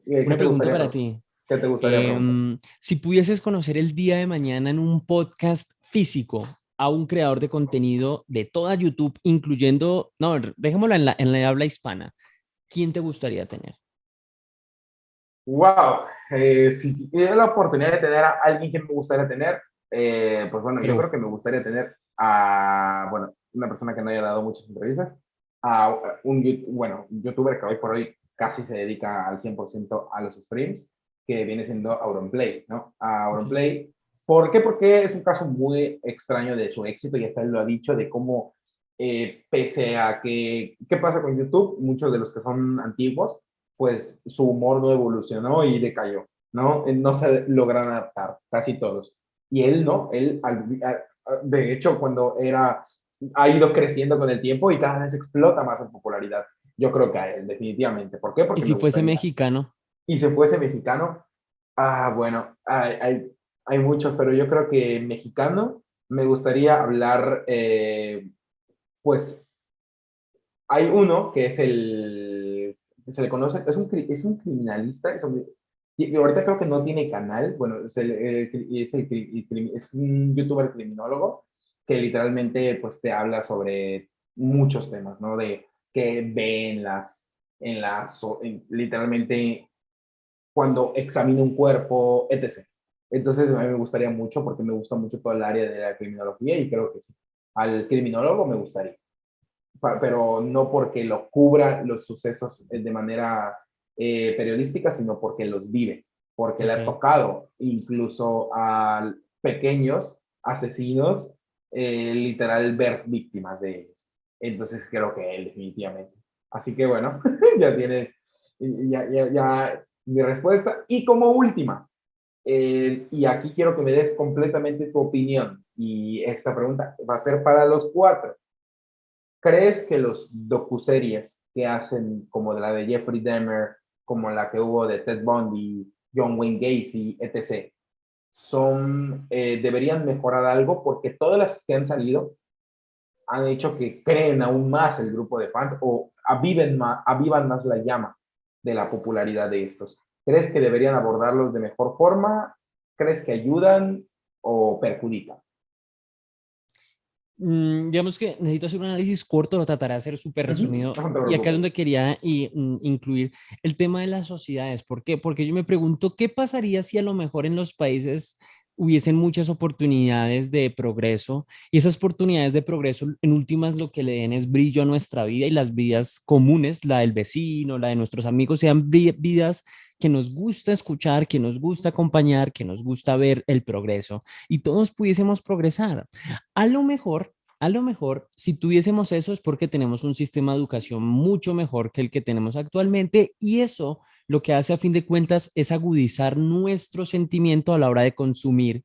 ¿Qué Una te pregunta gustaría, para ti. qué te gustaría preguntar? Si pudieses conocer el día de mañana en un podcast físico a un creador de contenido de toda YouTube, incluyendo, no, dejémoslo en la habla hispana, ¿quién te gustaría tener? Wow, si tuviera la oportunidad de tener a alguien que me gustaría tener, pues bueno, yo Pero, creo que me gustaría tener a, bueno, una persona que no haya dado muchas entrevistas, a un youtuber que hoy por hoy casi se dedica al 100% a los streams, que viene siendo Auronplay, ¿no? A ok, Auronplay. ¿Por qué? Porque es un caso muy extraño de su éxito y hasta él lo ha dicho, de cómo, pese a que, ¿qué pasa con YouTube? Muchos de los que son antiguos, pues su humor no evolucionó y decayó, ¿no? No se logran adaptar, casi todos. Y él no, de hecho, ha ido creciendo con el tiempo y cada vez explota más en popularidad. Yo creo que a él, definitivamente. ¿Por qué? y Porque me si fuese gustaría. mexicano, Y si fuese mexicano, bueno, hay muchos, pero yo creo que mexicano me gustaría hablar, pues hay uno que es se le conoce, es un criminalista, y ahorita creo que no tiene canal, bueno, es un youtuber criminólogo que literalmente pues te habla sobre muchos temas, ¿no? De que ve literalmente cuando examina un cuerpo, etc. Entonces a mí me gustaría mucho porque me gusta mucho todo el área de la criminología y creo que sí. Al criminólogo me gustaría, pero no porque lo cubra los sucesos de manera periodística, sino porque los vive, porque le ok. ha tocado incluso a pequeños asesinos, literal, ver víctimas de ellos. Entonces creo que él definitivamente. Así que bueno, ya tienes ya mi respuesta. Y como última, y aquí quiero que me des completamente tu opinión, y esta pregunta va a ser para los cuatro. ¿Crees que los docuseries que hacen, como de la de Jeffrey Dahmer, como la que hubo de Ted Bundy, John Wayne Gacy, etc., deberían mejorar algo? Porque todas las que han salido han hecho que creen aún más el grupo de fans o avivan más la llama de la popularidad de estos. ¿Crees que deberían abordarlos de mejor forma? ¿Crees que ayudan o perjudican? Digamos que necesito hacer un análisis corto, lo trataré de hacer súper Uh -huh. resumido. No te Y acá es preocupes. donde quería incluir el tema de las sociedades. ¿Por qué? Porque yo me pregunto, ¿qué pasaría si a lo mejor en los países hubiesen muchas oportunidades de progreso y esas oportunidades de progreso en últimas lo que le den es brillo a nuestra vida y las vidas comunes, la del vecino, la de nuestros amigos, sean vidas que nos gusta escuchar, que nos gusta acompañar, que nos gusta ver el progreso y todos pudiésemos progresar? A lo mejor, a lo mejor, si tuviésemos eso es porque tenemos un sistema de educación mucho mejor que el que tenemos actualmente y eso lo que hace a fin de cuentas es agudizar nuestro sentimiento a la hora de consumir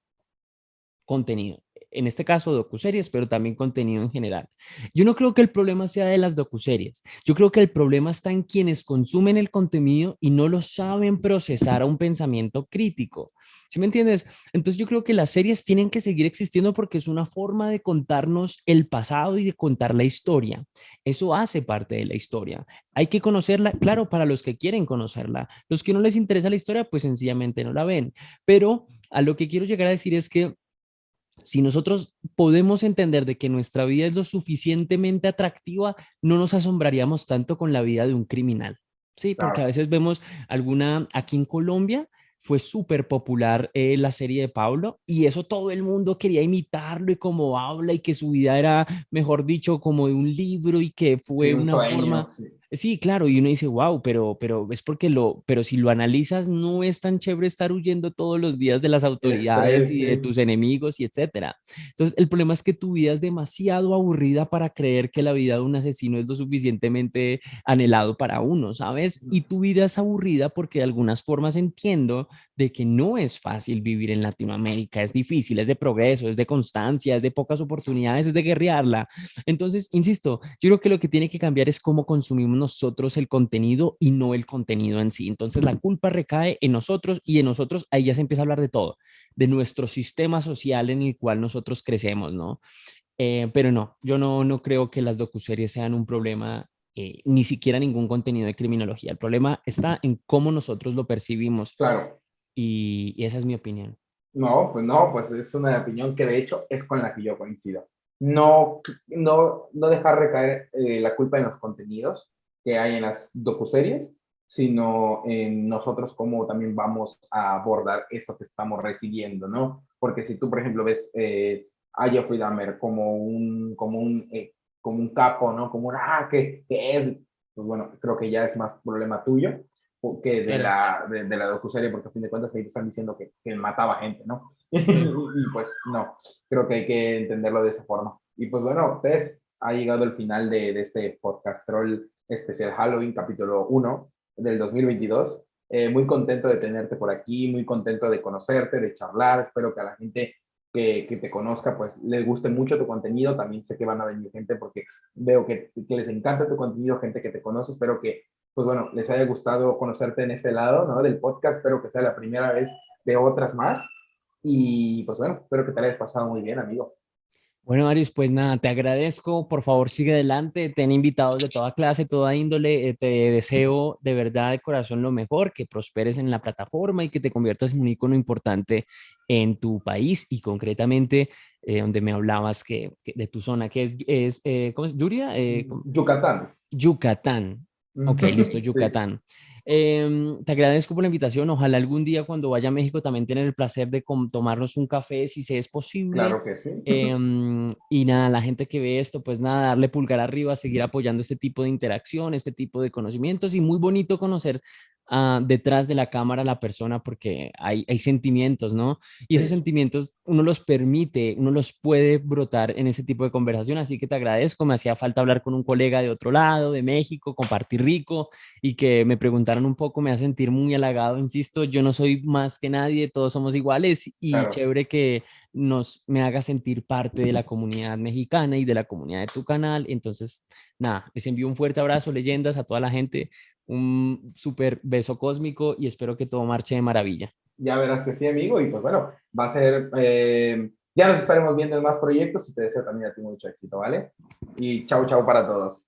contenido. En este caso, docuseries, pero también contenido en general. Yo no creo que el problema sea de las docuseries. Yo creo que el problema está en quienes consumen el contenido y no lo saben procesar a un pensamiento crítico. ¿Sí me entiendes? Entonces yo creo que las series tienen que seguir existiendo porque es una forma de contarnos el pasado y de contar la historia. Eso hace parte de la historia. Hay que conocerla, claro, para los que quieren conocerla. Los que no les interesa la historia, pues sencillamente no la ven. Pero a lo que quiero llegar a decir es que si nosotros podemos entender de que nuestra vida es lo suficientemente atractiva, no nos asombraríamos tanto con la vida de un criminal. Sí, porque a Claro. veces vemos aquí en Colombia fue súper popular la serie de Pablo y eso todo el mundo quería imitarlo y cómo habla y que su vida era, mejor dicho, como de un libro y que Sí, fue un una sueño, forma, sí. sí, claro, y uno dice, wow, pero es porque pero si lo analizas, no es tan chévere estar huyendo todos los días de las El autoridades estrés, y de sí. tus enemigos y etcétera. Entonces, el problema es que tu vida es demasiado aburrida para creer que la vida de un asesino es lo suficientemente anhelado para uno, ¿sabes? Y tu vida es aburrida porque de algunas formas entiendo de que no es fácil vivir en Latinoamérica, es difícil, es de progreso, es de constancia, es de pocas oportunidades, es de guerrearla. Entonces, insisto, yo creo que lo que tiene que cambiar es cómo consumimos nosotros el contenido y no el contenido en sí. Entonces, la culpa recae en nosotros y en nosotros ahí ya se empieza a hablar de todo, de nuestro sistema social en el cual nosotros crecemos, ¿no? Pero no, yo no creo que las docuseries sean un problema, ni siquiera ningún contenido de criminología. El problema está en cómo nosotros lo percibimos Claro. y esa es mi opinión. No, pues es una opinión que de hecho es con la que yo coincido. No, no dejar recaer la culpa en los contenidos que hay en las docuseries, sino en nosotros cómo también vamos a abordar eso que estamos recibiendo, ¿no? Porque si tú, por ejemplo, ves a Jeffrey Dahmer como un capo, ¿no? Como un, que es, pues bueno, creo que ya es más problema tuyo que Claro. de la docuserie, porque a fin de cuentas ahí te están diciendo que mataba gente, ¿no? Y pues no, creo que hay que entenderlo de esa forma. Y pues bueno, Tess, ha llegado el final de este podcast troll especial Halloween, capítulo 1 del 2022. Muy contento de tenerte por aquí, muy contento de conocerte, de charlar. Espero que a la gente que te conozca, pues les guste mucho tu contenido. También sé que van a venir gente porque veo que les encanta tu contenido, gente que te conoce. Espero que pues bueno, les haya gustado conocerte en este lado, ¿no? Del podcast. Espero que sea la primera vez de otras más. Y pues bueno, espero que te hayas pasado muy bien, amigo. Bueno, Marius, pues nada, te agradezco. Por favor, sigue adelante. Ten invitados de toda clase, toda índole. Te deseo de verdad de corazón lo mejor, que prosperes en la plataforma y que te conviertas en un icono importante en tu país y concretamente donde me hablabas de tu zona, que ¿cómo es? ¿Yuria? Yucatán. Yucatán. Ok, listo, Sí, Yucatán. Te agradezco por la invitación. Ojalá algún día cuando vaya a México también tener el placer de tomarnos un café, si se es posible. claro que sí. Y nada, la gente que ve esto, pues nada, darle pulgar arriba, seguir apoyando este tipo de interacción, este tipo de conocimientos y muy bonito conocer detrás de la cámara a la persona porque hay sentimientos, ¿no? Y esos Sí, sentimientos uno los permite, uno los puede brotar en ese tipo de conversación, así que te agradezco, me hacía falta hablar con un colega de otro lado, de México, compartir rico y que me preguntaran un poco, me hace sentir muy halagado, insisto, yo no soy más que nadie, todos somos iguales y claro. chévere que me haga sentir parte de la comunidad mexicana y de la comunidad de tu canal, entonces, nada, les envío un fuerte abrazo, leyendas, a toda la gente, un súper beso cósmico y espero que todo marche de maravilla. Ya verás que sí, amigo. Y pues bueno, va a ser, ya nos estaremos viendo en más proyectos y te deseo también a ti mucho éxito, ¿vale? Y chau, chau para todos.